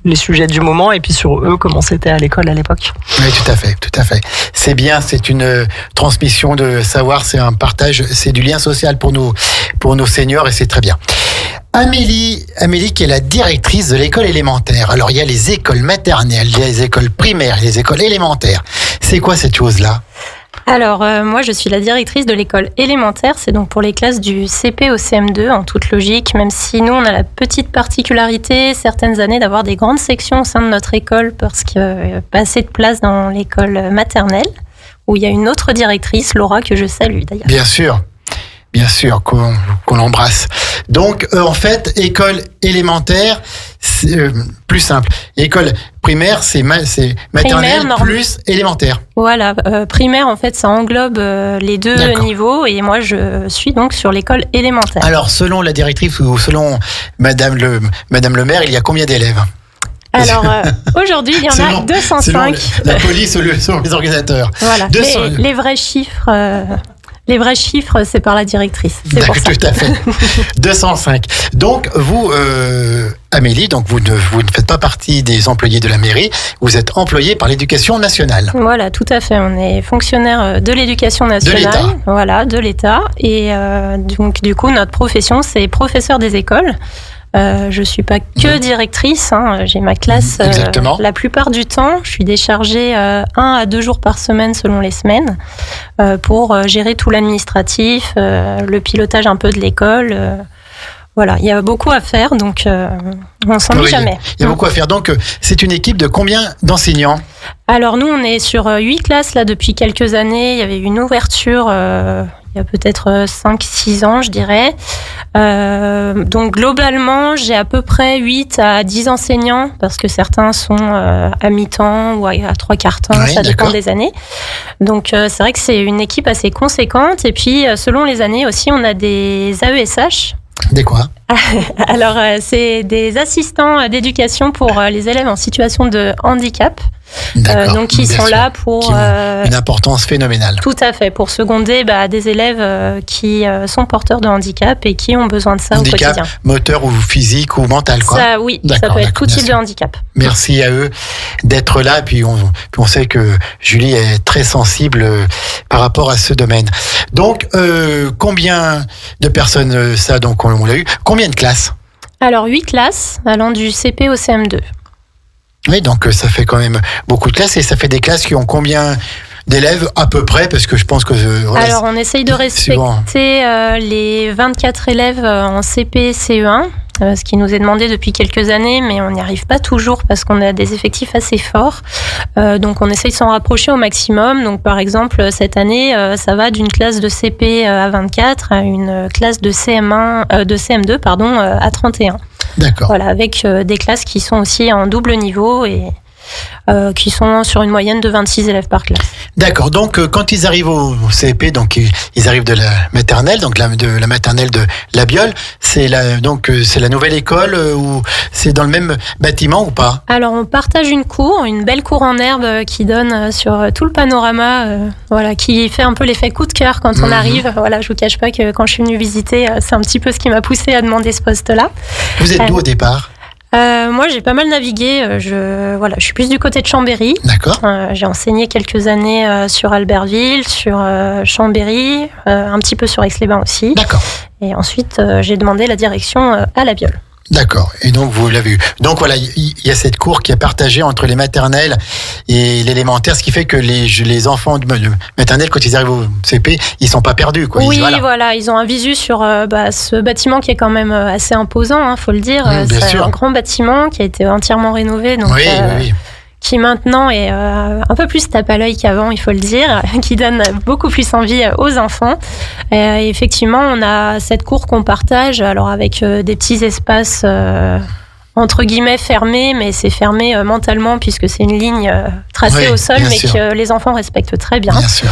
les sujets du moment et puis sur eux, comment c'était à l'école à l'époque. Oui, tout à fait, tout à fait. C'est bien, c'est une transmission de savoir, c'est un partage, c'est du lien social pour nos seniors et c'est très bien. Amélie qui est la directrice de l'école élémentaire. Alors, il y a les écoles maternelles, il y a les écoles primaires, les écoles élémentaires. C'est quoi cette chose-là ? Alors, moi, je suis la directrice de l'école élémentaire. C'est donc pour les classes du CP au CM2, en toute logique, même si nous, on a la petite particularité, certaines années, d'avoir des grandes sections au sein de notre école parce qu'il n'y a pas assez de place dans l'école maternelle, où il y a une autre directrice, Laura, que je salue d'ailleurs. Bien sûr, qu'on l'embrasse. Donc, en fait, école élémentaire, c'est plus simple. École primaire, c'est maternelle primaire, plus élémentaire. Voilà, primaire, en fait, ça englobe les deux niveaux. Et moi, je suis donc sur l'école élémentaire. Alors, selon la directrice ou selon Madame le maire, il y a combien d'élèves ? Alors, aujourd'hui, il y en a 205. Selon la police ou les organisateurs. Voilà, les vrais chiffres... Les vrais chiffres, c'est par la directrice. C'est pour ça. Tout à fait. 205. Donc, vous, Amélie, donc vous ne faites pas partie des employés de la mairie, vous êtes employée par l'Éducation nationale. Voilà, tout à fait. On est fonctionnaire de l'Éducation nationale. De l'État. Voilà, de l'État. Et donc, du coup, notre profession, c'est professeur des écoles. Je suis pas que directrice, hein. J'ai ma classe la plupart du temps. Je suis déchargée 1 à 2 jours par semaine selon les semaines pour gérer tout l'administratif, le pilotage un peu de l'école. Voilà, il y a beaucoup à faire, donc on s'ennuie jamais. Il y a beaucoup à faire. Donc, c'est une équipe de combien d'enseignants ? Alors, nous, on est sur 8 classes là depuis quelques années. Il y avait une ouverture il y a peut-être 5-6 ans, je dirais. Donc, globalement, j'ai à peu près 8 à 10 enseignants, parce que certains sont à mi-temps ou à 3/4 temps, ça dépend des années. Donc, c'est vrai que c'est une équipe assez conséquente. Et puis, selon les années aussi, on a des AESH. Des quoi ? Alors, c'est des assistants d'éducation pour les élèves en situation de handicap. Donc, qui sont là pour... une importance phénoménale. Tout à fait, pour seconder des élèves qui sont porteurs de handicap et qui ont besoin de ça au quotidien. Handicap moteur ou physique ou mental, quoi. Ça, oui, ça peut être tout type de handicap. Merci à eux d'être là. Puis on sait que Julie est très sensible par rapport à ce domaine. Donc, combien de personnes ça, donc on l'a eu. Combien de classes ? Alors, 8 classes allant du CP au CM2. Oui, donc ça fait quand même beaucoup de classes et ça fait des classes qui ont combien d'élèves à peu près, parce que je pense que... Alors, on essaye de respecter les 24 élèves en CP CE1, ce qui nous est demandé depuis quelques années, mais on n'y arrive pas toujours parce qu'on a des effectifs assez forts. Donc, on essaye de s'en rapprocher au maximum. Donc, par exemple, cette année, ça va d'une classe de CP à 24 à une classe de CM2 à 31. D'accord. Voilà, avec des classes qui sont aussi en double niveau et qui sont sur une moyenne de 26 élèves par classe. D'accord. Donc, quand ils arrivent au CP, donc ils arrivent de la maternelle, donc de la maternelle de Labiole, c'est la nouvelle école ou c'est dans le même bâtiment ou pas ? Alors, on partage une belle cour en herbe qui donne sur tout le panorama, qui fait un peu l'effet coup de cœur quand on arrive. Voilà, je vous cache pas que quand je suis venue visiter, c'est un petit peu ce qui m'a poussée à demander ce poste-là. Vous êtes d'où au départ ? Moi, j'ai pas mal navigué. Je suis plus du côté de Chambéry. D'accord. J'ai enseigné quelques années sur Albertville, sur Chambéry, un petit peu sur Aix-les-Bains aussi. D'accord. Et ensuite, j'ai demandé la direction à La Biole. D'accord. Et donc, vous l'avez eu. Donc, voilà, il y a cette cour qui est partagée entre les maternelles et l'élémentaire, ce qui fait que les enfants de maternelle, quand ils arrivent au CP, ils sont pas perdus, quoi. Oui, voilà, ils ont un visu sur ce bâtiment qui est quand même assez imposant, faut le dire. Bien c'est sûr. un grand bâtiment qui a été entièrement rénové, donc Oui. qui maintenant est un peu plus tape à l'œil qu'avant, il faut le dire, qui donne beaucoup plus envie aux enfants. Et effectivement, on a cette cour qu'on partage, alors avec des petits espaces entre guillemets fermés, mais c'est fermé mentalement puisque c'est une ligne tracée au sol, mais sûr. que les enfants respectent très bien. Bien sûr.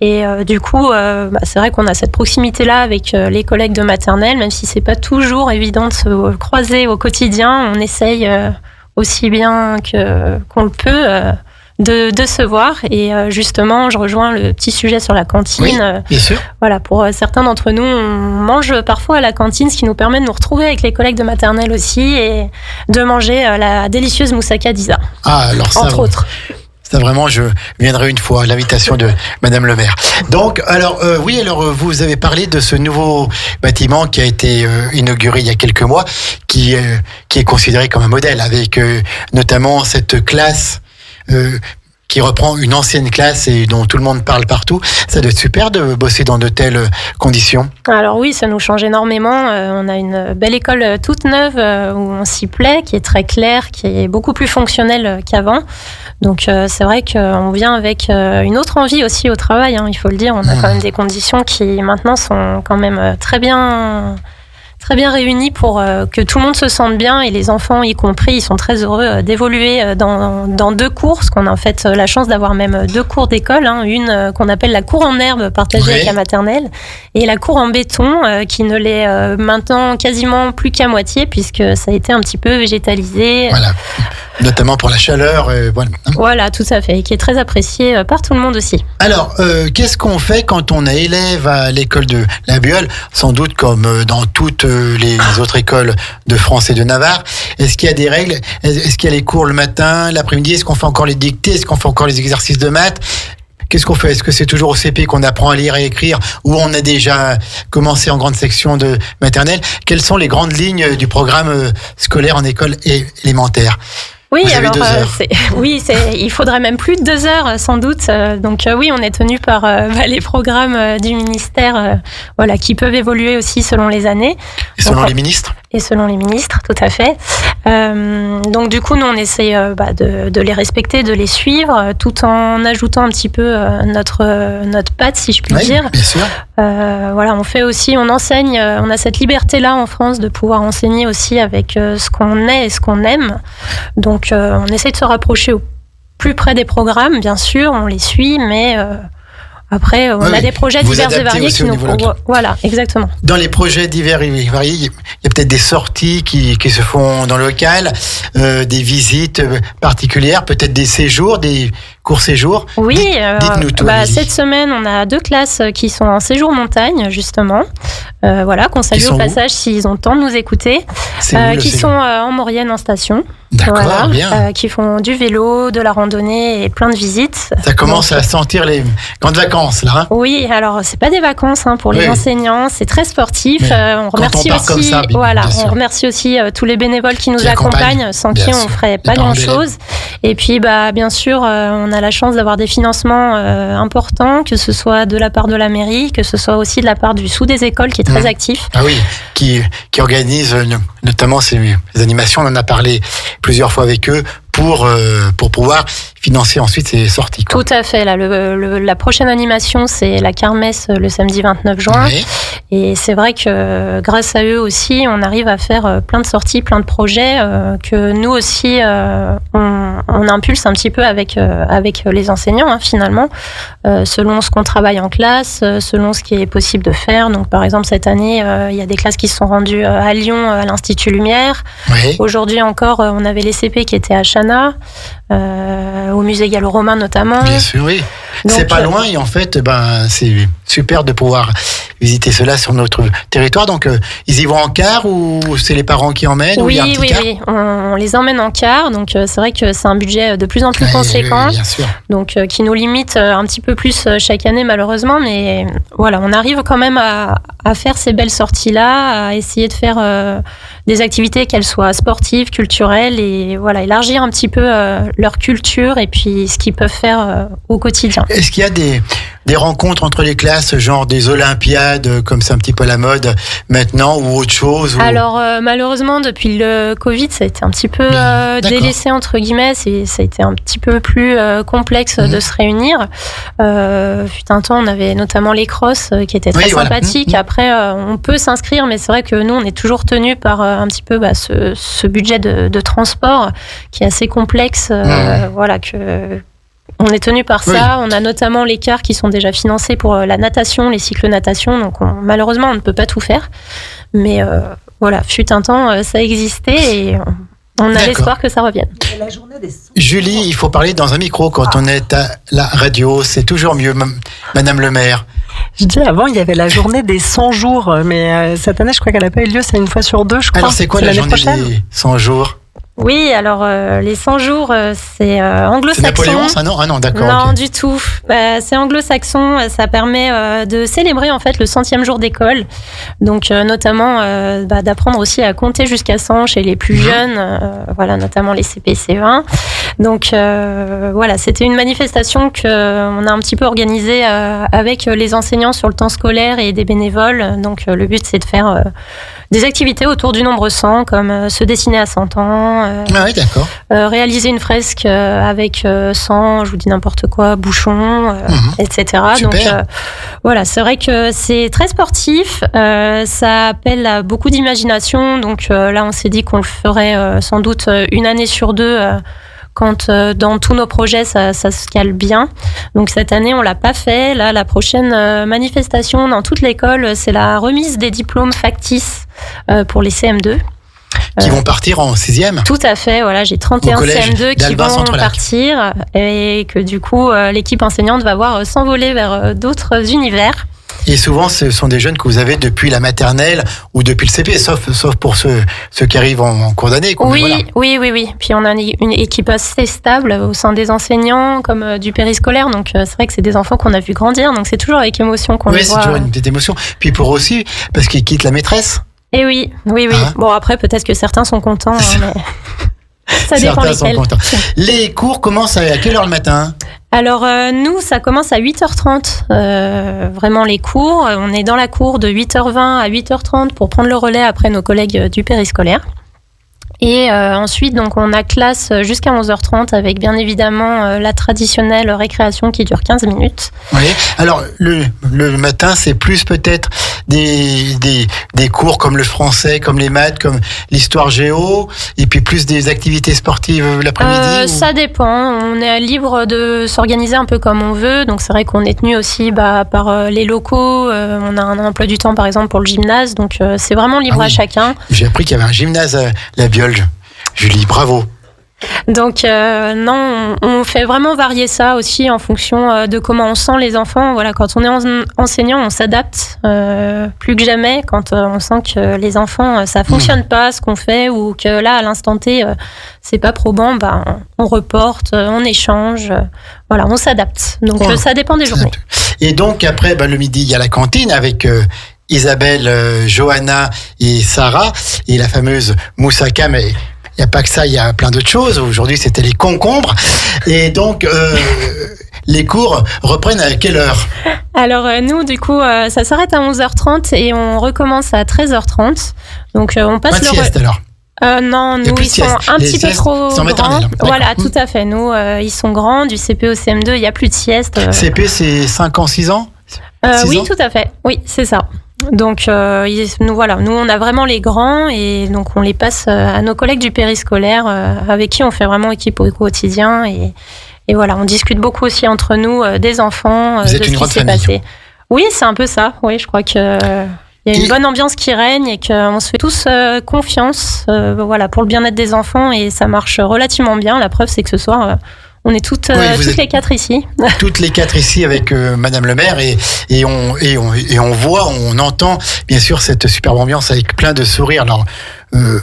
Et du coup, c'est vrai qu'on a cette proximité-là avec les collègues de maternelle, même si c'est pas toujours évident de se croiser au quotidien, on essaye aussi bien qu'on le peut de se voir. Et justement, je rejoins le petit sujet sur la cantine. Oui, bien sûr. Voilà, pour certains d'entre nous, on mange parfois à la cantine, ce qui nous permet de nous retrouver avec les collègues de maternelle aussi et de manger la délicieuse moussaka d'Isa, Alors ça, entre autres. Ça, vraiment, je viendrai une fois à l'invitation de Madame le maire. Donc, vous avez parlé de ce nouveau bâtiment qui a été inauguré il y a quelques mois, qui est considéré comme un modèle, avec notamment cette classe qui reprend une ancienne classe et dont tout le monde parle partout. Ça doit être super de bosser dans de telles conditions. Alors oui, ça nous change énormément. On a une belle école toute neuve où on s'y plaît, qui est très claire, qui est beaucoup plus fonctionnelle qu'avant. Donc c'est vrai qu'on vient avec une autre envie aussi au travail, il faut le dire. On a quand même des conditions qui maintenant sont quand même très bien réunies pour que tout le monde se sente bien, et les enfants y compris, ils sont très heureux d'évoluer dans deux cours, parce qu'on a en fait la chance d'avoir même deux cours d'école, une qu'on appelle la cour en herbe partagée avec la maternelle, et la cour en béton qui ne l'est maintenant quasiment plus qu'à moitié, puisque ça a été un petit peu végétalisé. Voilà. Notamment pour la chaleur. Voilà. Voilà, tout à fait, et qui est très apprécié par tout le monde aussi. Alors, qu'est-ce qu'on fait quand on est élève à l'école de La Biole, sans doute comme dans toutes les autres écoles de France et de Navarre? Est-ce qu'il y a des règles? Est-ce qu'il y a les cours le matin, l'après-midi? Est-ce qu'on fait encore les dictées? Est-ce qu'on fait encore les exercices de maths? Qu'est-ce qu'on fait? Est-ce que c'est toujours au CP qu'on apprend à lire et écrire, ou on a déjà commencé en grande section de maternelle? Quelles sont les grandes lignes du programme scolaire en école élémentaire? Oui, vous avez alors 2 heures. Il faudrait même plus de 2 heures sans doute. Donc oui, on est tenu par les programmes du ministère, qui peuvent évoluer aussi selon les années. Et selon les ministres? Et selon les ministres, tout à fait. Donc du coup, nous on essaie de les respecter, de les suivre, tout en ajoutant un petit peu notre patte, si je puis dire. Bien sûr. On fait aussi, on enseigne, on a cette liberté-là en France de pouvoir enseigner aussi avec ce qu'on est et ce qu'on aime. Donc on essaie de se rapprocher au plus près des programmes, bien sûr, on les suit, mais après, on a des projets divers et variés qui nous font. Voilà, exactement. Dans les projets divers et variés, il y a peut-être des sorties qui se font dans le local, des visites particulières, peut-être des séjours, des courts séjours. Oui, dites-nous tout. Cette semaine, on a 2 classes qui sont en séjour montagne, justement. Qu'on salue au passage s'ils ont le temps de nous écouter. Qui sont en Maurienne en station. D'accord, bien. Qui font du vélo, de la randonnée et plein de visites. Ça commence à sentir les grandes vacances, là. Oui, alors c'est pas des vacances pour les enseignants, c'est très sportif. On remercie aussi, on remercie aussi tous les bénévoles qui nous accompagnent, sans qui on ferait pas grand-chose. Et puis, bien sûr, on a la chance d'avoir des financements importants, que ce soit de la part de la mairie, que ce soit aussi de la part du Sous des écoles, qui est très actif. Ah oui, qui organise notamment ces animations. On en a parlé plusieurs fois avec eux pour pouvoir financer ensuite ces sorties. Tout à fait. Là, la prochaine animation, c'est la kermesse le samedi 29 juin. Oui. Et c'est vrai que grâce à eux aussi, on arrive à faire plein de sorties, plein de projets que nous aussi, on impulse un petit peu avec les enseignants, finalement, selon ce qu'on travaille en classe, selon ce qui est possible de faire. Donc, par exemple, cette année, il y a des classes qui se sont rendues à Lyon, à l'Institut Lumière. Oui. Aujourd'hui encore, on avait les CP qui étaient à Chana. au musée gallo-romain notamment. Bien sûr, oui. Donc, c'est pas loin et en fait, c'est super de pouvoir visiter cela sur notre territoire. Donc, ils y vont en car ou c'est les parents qui emmènent ou il y a un petit car? Oui. On les emmène en car. Donc, c'est vrai que c'est un budget de plus en plus conséquent. Oui, bien sûr. Donc, qui nous limite un petit peu plus chaque année, malheureusement. Mais voilà, on arrive quand même à faire ces belles sorties-là, à essayer de faire des activités, qu'elles soient sportives, culturelles, et voilà, élargir un petit peu leur culture et puis ce qu'ils peuvent faire au quotidien. Est-ce qu'il y a des rencontres entre les classes, genre des Olympiades, comme c'est un petit peu la mode maintenant, ou autre chose Alors, malheureusement, depuis le Covid, ça a été un petit peu délaissé, entre guillemets. Ça a été un petit peu plus complexe de se réunir. Fut un temps, on avait notamment les crosses qui étaient très sympathiques. Après, on peut s'inscrire, mais c'est vrai que nous, on est toujours tenus par un petit peu ce budget de transport qui est assez complexe. Voilà, on est tenu par ça. Oui. On a notamment les cars qui sont déjà financés pour la natation, les cycles natation. Donc, malheureusement, on ne peut pas tout faire. Mais voilà, fut un temps, ça existait et on a l'espoir que ça revienne. La journée des... Julie, il faut parler dans un micro quand on est à la radio. C'est toujours mieux, Madame le maire. Je dis avant, il y avait la journée des 100 jours. Mais cette année, je crois qu'elle n'a pas eu lieu. C'est une fois sur 2, je crois. Alors, c'est quoi la journée des 100 jours ? Oui, alors les 100 jours, c'est anglo-saxon. C'est Napoléon, ça, non ? Ah non, d'accord. Non, du tout. C'est anglo-saxon. Ça permet de célébrer en fait le 100e jour d'école. Donc, notamment d'apprendre aussi à compter jusqu'à 100 chez les plus jeunes, voilà, notamment les CP, CE1. Donc, voilà, c'était une manifestation qu'on a un petit peu organisée avec les enseignants sur le temps scolaire et des bénévoles. Donc, le but, c'est de faire des activités autour du nombre 100, comme se dessiner à 100 ans. Oui, d'accord. Réaliser une fresque avec 100, je vous dis n'importe quoi, bouchons, etc. Super. Donc voilà, c'est vrai que c'est très sportif, ça appelle à beaucoup d'imagination. Donc là, on s'est dit qu'on le ferait sans doute une année sur deux. Quand dans tous nos projets ça se cale bien. Donc cette année on l'a pas fait. Là la prochaine manifestation dans toute l'école, c'est la remise des diplômes factices pour les CM2. Qui vont partir en 6e ? Tout à fait, voilà, j'ai 31 CM2 qui vont partir et que du coup l'équipe enseignante va voir s'envoler vers d'autres univers. Et souvent, ce sont des jeunes que vous avez depuis la maternelle ou depuis le CP, sauf pour ceux qui arrivent en cours d'année. Oui. Puis on a une équipe assez stable au sein des enseignants, comme du périscolaire. Donc c'est vrai que c'est des enfants qu'on a vu grandir. Donc c'est toujours avec émotion qu'on les voit. Oui, c'est toujours une petite émotion. Puis pour aussi, parce qu'ils quittent la maîtresse. Et oui. Ah. Bon, après, peut-être que certains sont contents, mais ça dépend lesquels. Les cours commencent à quelle heure le matin ? Alors, nous, ça commence à 8h30, vraiment les cours. On est dans la cour de 8h20 à 8h30 pour prendre le relais après nos collègues du périscolaire. Et ensuite, donc, on a classe jusqu'à 11h30 avec bien évidemment la traditionnelle récréation qui dure 15 minutes. Oui. Alors, le matin, c'est plus peut-être des cours comme le français, comme les maths, comme l'histoire géo, et puis plus des activités sportives l'après-midi Ça dépend. On est libre de s'organiser un peu comme on veut. Donc, c'est vrai qu'on est tenu aussi par les locaux. On a un emploi du temps, par exemple, pour le gymnase. Donc, c'est vraiment libre à chacun. J'ai appris qu'il y avait un gymnase à la Biole. Julie, bravo. Donc non, on fait vraiment varier ça aussi en fonction de comment on sent les enfants. Voilà, quand on est enseignant, on s'adapte plus que jamais. Quand on sent que les enfants, ça fonctionne pas ce qu'on fait ou que là, à l'instant T, c'est pas probant, on reporte, on échange. Voilà, on s'adapte. Donc ça dépend des journées. Et donc après, le midi, il y a la cantine avec Isabelle, Johanna et Sarah et la fameuse moussaka, mais il n'y a pas que ça, il y a plein d'autres choses. Aujourd'hui, c'était les concombres. Et donc, les cours reprennent à quelle heure ? Alors, nous, du coup, ça s'arrête à 11h30 et on recommence à 13h30. Donc, on passe pas de sieste, alors ? Non, nous, ils sont un petit peu trop grands. Voilà, tout à fait. Nous, ils sont grands. Du CP au CM2, il n'y a plus de sieste. CP, c'est 5 ans, 6 ans ? Oui, tout à fait. Oui, c'est ça. Donc, nous, on a vraiment les grands et donc on les passe à nos collègues du périscolaire avec qui on fait vraiment équipe au quotidien et voilà, on discute beaucoup aussi entre nous des enfants, Vous êtes de une ce qui s'est passé. Oui, c'est un peu ça. Oui, je crois que il y a une bonne ambiance qui règne et qu'on se fait tous confiance voilà, pour le bien-être des enfants et ça marche relativement bien. La preuve, c'est que ce soir, on est toutes les 4 ici. Toutes les 4 ici avec Madame le maire et on voit, on entend bien sûr cette superbe ambiance avec plein de sourires. Alors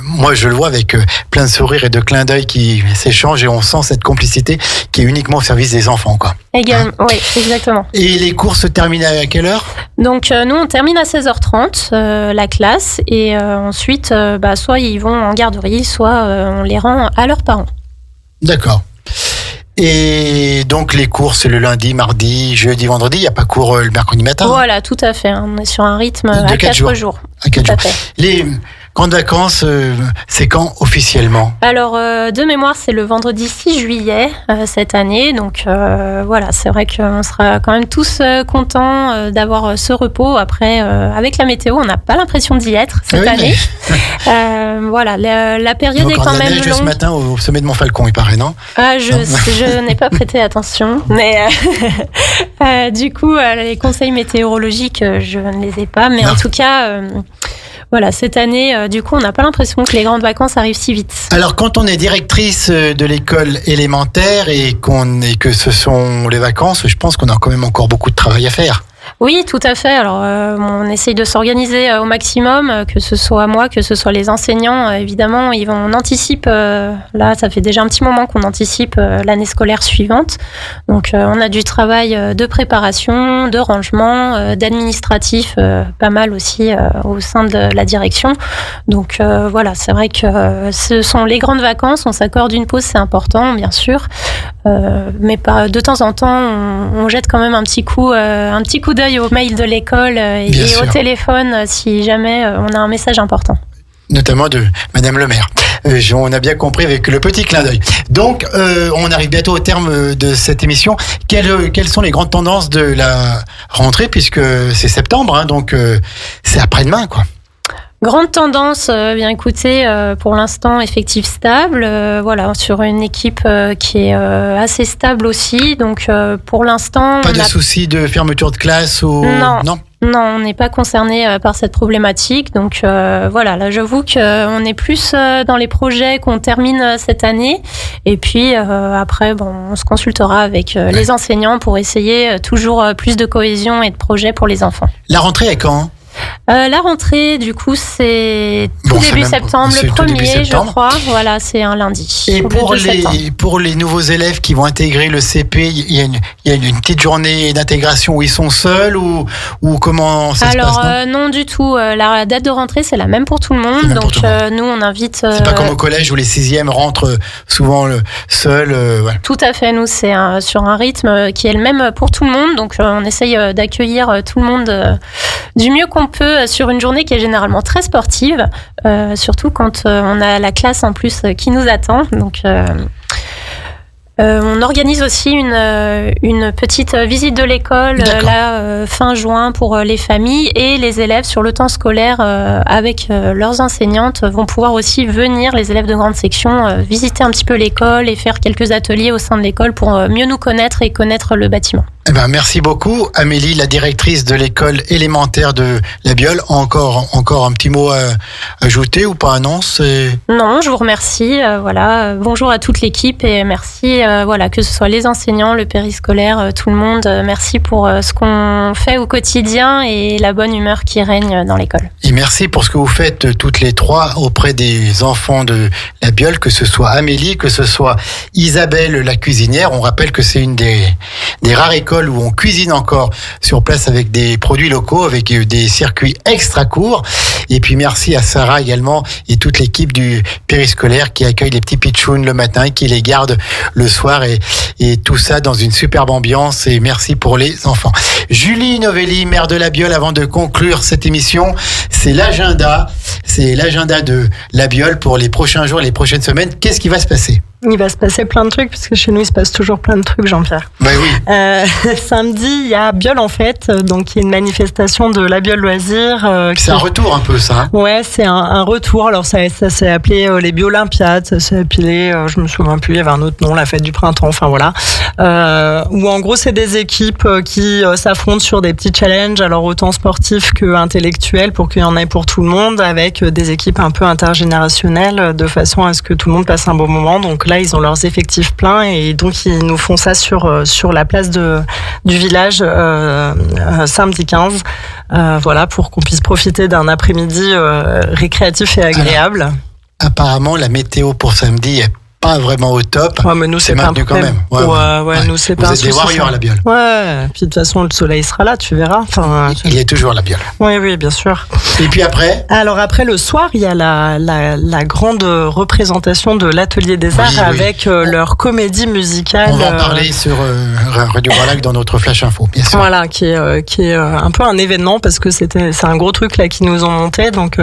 moi je le vois avec plein de sourires et de clins d'œil qui s'échangent et on sent cette complicité qui est uniquement au service des enfants, quoi. Également, oui, exactement. Et les cours se terminent à quelle heure ? Donc nous on termine à 16h30 la classe et ensuite soit ils vont en garderie, soit on les rend à leurs parents. D'accord. Et donc les cours c'est le lundi, mardi, jeudi, vendredi, il n'y a pas cours le mercredi matin ? Voilà, tout à fait. On est sur un rythme de à 4 jours. À 4 jours. Les grandes vacances, c'est quand officiellement ? Alors, de mémoire, c'est le vendredi 6 juillet cette année. Donc, voilà, c'est vrai qu'on sera quand même tous contents d'avoir ce repos. Après, avec la météo, on n'a pas l'impression d'y être cette année. Voilà, la période est quand même longue. Ce matin au sommet de Montfalcon, il paraît, non ? Je n'ai pas prêté attention. Mais du coup, les conseils météorologiques, je ne les ai pas. Mais en tout cas... Voilà, cette année, du coup, on n'a pas l'impression que les grandes vacances arrivent si vite. Alors, quand on est directrice de l'école élémentaire et que ce sont les vacances, je pense qu'on a quand même encore beaucoup de travail à faire. Oui, tout à fait. Alors, on essaye de s'organiser au maximum, que ce soit moi, que ce soit les enseignants. Évidemment, on anticipe. Là, ça fait déjà un petit moment qu'on anticipe l'année scolaire suivante. Donc, on a du travail de préparation, de rangement, d'administratif, pas mal aussi au sein de la direction. Donc, voilà, c'est vrai que ce sont les grandes vacances. On s'accorde une pause, c'est important, bien sûr. Mais de temps en temps, on jette quand même un petit coup d'œil au mail de l'école et au téléphone si jamais on a un message important. Notamment de Madame le maire. On a bien compris avec le petit clin d'œil. Donc, on arrive bientôt au terme de cette émission. Quelles sont les grandes tendances de la rentrée, puisque c'est septembre, hein, donc c'est après-demain, quoi. Grande tendance, bien écoutez, pour l'instant effectif stable, voilà, sur une équipe qui est assez stable aussi. Donc pour l'instant, pas de souci de fermeture de classe ou non, on n'est pas concerné par cette problématique. Donc voilà, là j'avoue qu'on est plus dans les projets qu'on termine cette année. Et puis après, on se consultera avec les enseignants pour essayer toujours plus de cohésion et de projets pour les enfants. La rentrée est quand ? La rentrée, du coup, c'est début septembre, le 1er, je crois. Voilà, c'est un lundi. Et pour les nouveaux élèves qui vont intégrer le CP, il y a une petite journée d'intégration où ils sont seuls ou comment ça se passe ? Non, du tout. La date de rentrée, c'est la même pour tout le monde. Donc, nous, on invite... C'est pas comme au collège où les 6e rentrent souvent seuls. Ouais. Tout à fait. Nous, c'est sur un rythme qui est le même pour tout le monde. Donc, on essaye d'accueillir tout le monde du mieux qu'on peut sur une journée qui est généralement très sportive, surtout quand on a la classe en plus qui nous attend. Donc, on organise aussi une petite visite de l'école fin juin pour les familles et les élèves sur le temps scolaire avec leurs enseignantes vont pouvoir aussi venir, les élèves de grande section, visiter un petit peu l'école et faire quelques ateliers au sein de l'école pour mieux nous connaître et connaître le bâtiment. Eh ben, merci beaucoup, Amélie, la directrice de l'école élémentaire de La Biole. Encore un petit mot à ajouter ou pas? Non, non, je vous remercie. Voilà, bonjour à toute l'équipe et merci. Voilà, que ce soit les enseignants, le périscolaire, tout le monde. Merci pour ce qu'on fait au quotidien et la bonne humeur qui règne dans l'école. Et merci pour ce que vous faites toutes les trois auprès des enfants de La Biole, que ce soit Amélie, que ce soit Isabelle, la cuisinière. On rappelle que c'est une des rares écoles où on cuisine encore sur place avec des produits locaux, avec des circuits extra courts. Et puis merci à Sarah également et toute l'équipe du périscolaire qui accueille les petits pitchouns le matin, qui les garde le soir et tout ça dans une superbe ambiance. Et merci pour les enfants. Julie Novelli, maire de La Biole, avant de conclure cette émission, c'est l'agenda de La Biole pour les prochains jours, les prochaines semaines. Qu'est-ce qui va se passer ? Il va se passer plein de trucs, puisque chez nous, il se passe toujours plein de trucs, Jean-Pierre. Bah oui. Samedi, il y a Biole en fête, donc il y a une manifestation de la Biole Loisirs. C'est un retour un peu, ça. Hein. Ouais, c'est un retour. Alors ça s'est appelé les Biolympiades, ça s'est appelé, je me souviens plus, il y avait un autre nom, la fête du printemps, enfin voilà. Où en gros, c'est des équipes qui s'affrontent sur des petits challenges, alors autant sportifs que intellectuels, pour qu'il y en ait pour tout le monde, avec des équipes un peu intergénérationnelles, de façon à ce que tout le monde passe un bon moment. Donc là, ils ont leurs effectifs pleins et donc ils nous font ça sur la place du village samedi 15. Voilà, pour qu'on puisse profiter d'un après-midi récréatif et agréable. Alors, apparemment, la météo pour samedi est pas vraiment au top. Ouais, mais nous, c'est pas un problème. Quand même. Ouais, nous, c'est pas un souci. Vous êtes des warriors à la Biole. Ouais, puis de toute façon, le soleil sera là, tu verras. Enfin, il est toujours à la Biole. Oui, bien sûr. Et puis après? Alors après, le soir, il y a la grande représentation de l'Atelier des Arts avec leur comédie musicale. On va en parler sur Radio Grand Lac dans notre Flash Info, bien sûr. Voilà, qui est un peu un événement parce que c'est un gros truc là qui nous ont monté. Donc,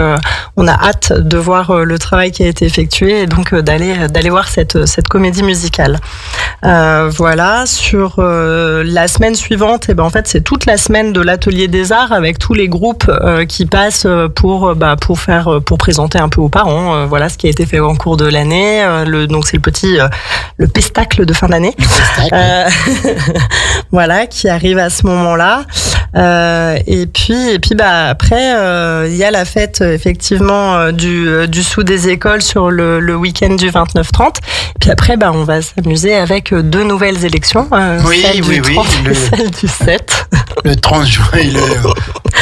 on a hâte de voir le travail qui a été effectué et donc d'aller voir cette comédie musicale. Voilà, sur la semaine suivante, en fait, c'est toute la semaine de l'Atelier des Arts avec tous les groupes qui passent pour présenter un peu aux parents, voilà ce qui a été fait en cours de l'année. Donc c'est le pestacle de fin d'année. Voilà, qui arrive à ce moment-là. Et puis après, il y a la fête effectivement du sous des écoles sur le week-end du 29-30. Et puis après, on va s'amuser avec 2 nouvelles élections. Celle du 30 et celle du 7. Le 30 juin et le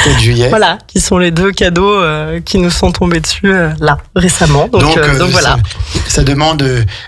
7 juillet. Voilà, qui sont les 2 cadeaux qui nous sont tombés dessus là, récemment. Donc voilà. Ça demande,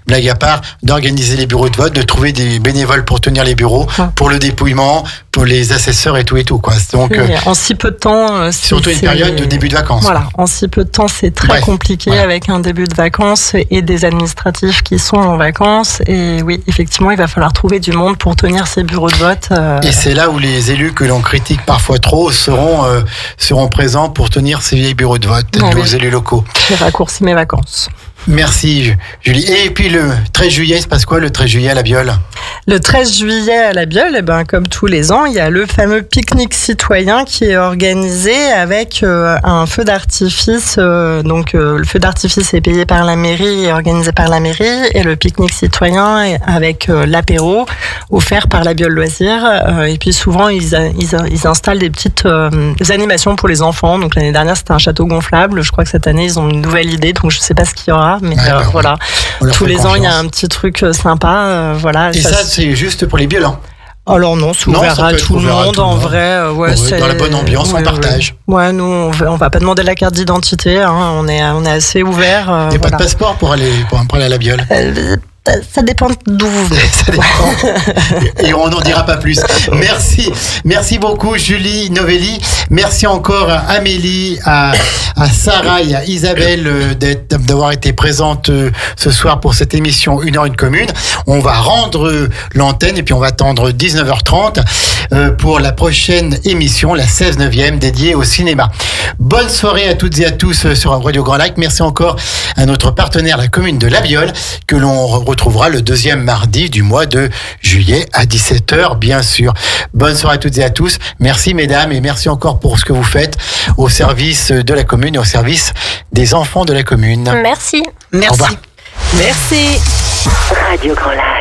blague à part, d'organiser les bureaux de vote, de trouver des bénévoles pour tenir les bureaux, pour le dépouillement, pour les assesseurs et tout, quoi. Donc, en si peu de temps... surtout une période de début de vacances. Voilà, en si peu de temps, c'est très compliqué avec un début de vacances et des administratifs qui sont en vacances. Et oui, effectivement, il va falloir trouver du monde pour tenir ces bureaux de vote. Et c'est là où les élus que l'on critique parfois trop seront présents pour tenir ces bureaux de vote, nos élus locaux. J'ai raccourci mes vacances. Merci Julie. Et puis le 13 juillet, il se passe quoi le 13 juillet à la Biole? Le 13 juillet à la Biole, comme tous les ans, il y a le fameux pique-nique citoyen qui est organisé avec un feu d'artifice. Donc le feu d'artifice est payé par la mairie et organisé par la mairie. Et le pique-nique citoyen avec l'apéro offert par la Biole Loisirs. Et puis souvent, ils installent des petites animations pour les enfants. Donc l'année dernière, c'était un château gonflable. Je crois que cette année, ils ont une nouvelle idée. Donc je ne sais pas ce qu'il y aura. Mais voilà, tous les ans, il y a un petit truc sympa. Voilà. Et ça, c'est juste pour les violents? Alors non, c'est ouvert à tout le monde, en vrai. Dans la bonne ambiance, on partage. Ouais, nous, on va pas demander la carte d'identité. On est assez ouvert. Il n'y a pas de passeport pour aller à la Biole? Ça dépend d'où vous venez. Ça dépend. Et on n'en dira pas plus. Merci beaucoup Julie Novelli. Merci encore à Amélie, à Sarah et à Isabelle d'avoir été présentes ce soir pour cette émission 1h1 commune. On va rendre l'antenne et puis on va attendre 19h30 pour la prochaine émission, la 16e dédiée au cinéma. Bonne soirée à toutes et à tous sur Radio Grand Lac. Merci encore à notre partenaire, la commune de La Biole, que l'on retrouvera le 2e mardi du mois de juillet à 17h, bien sûr. Bonne soirée à toutes et à tous. Merci mesdames et merci encore pour ce que vous faites au service de la commune et au service des enfants de la commune. Merci. Au revoir. Merci. Radio Grand Lac.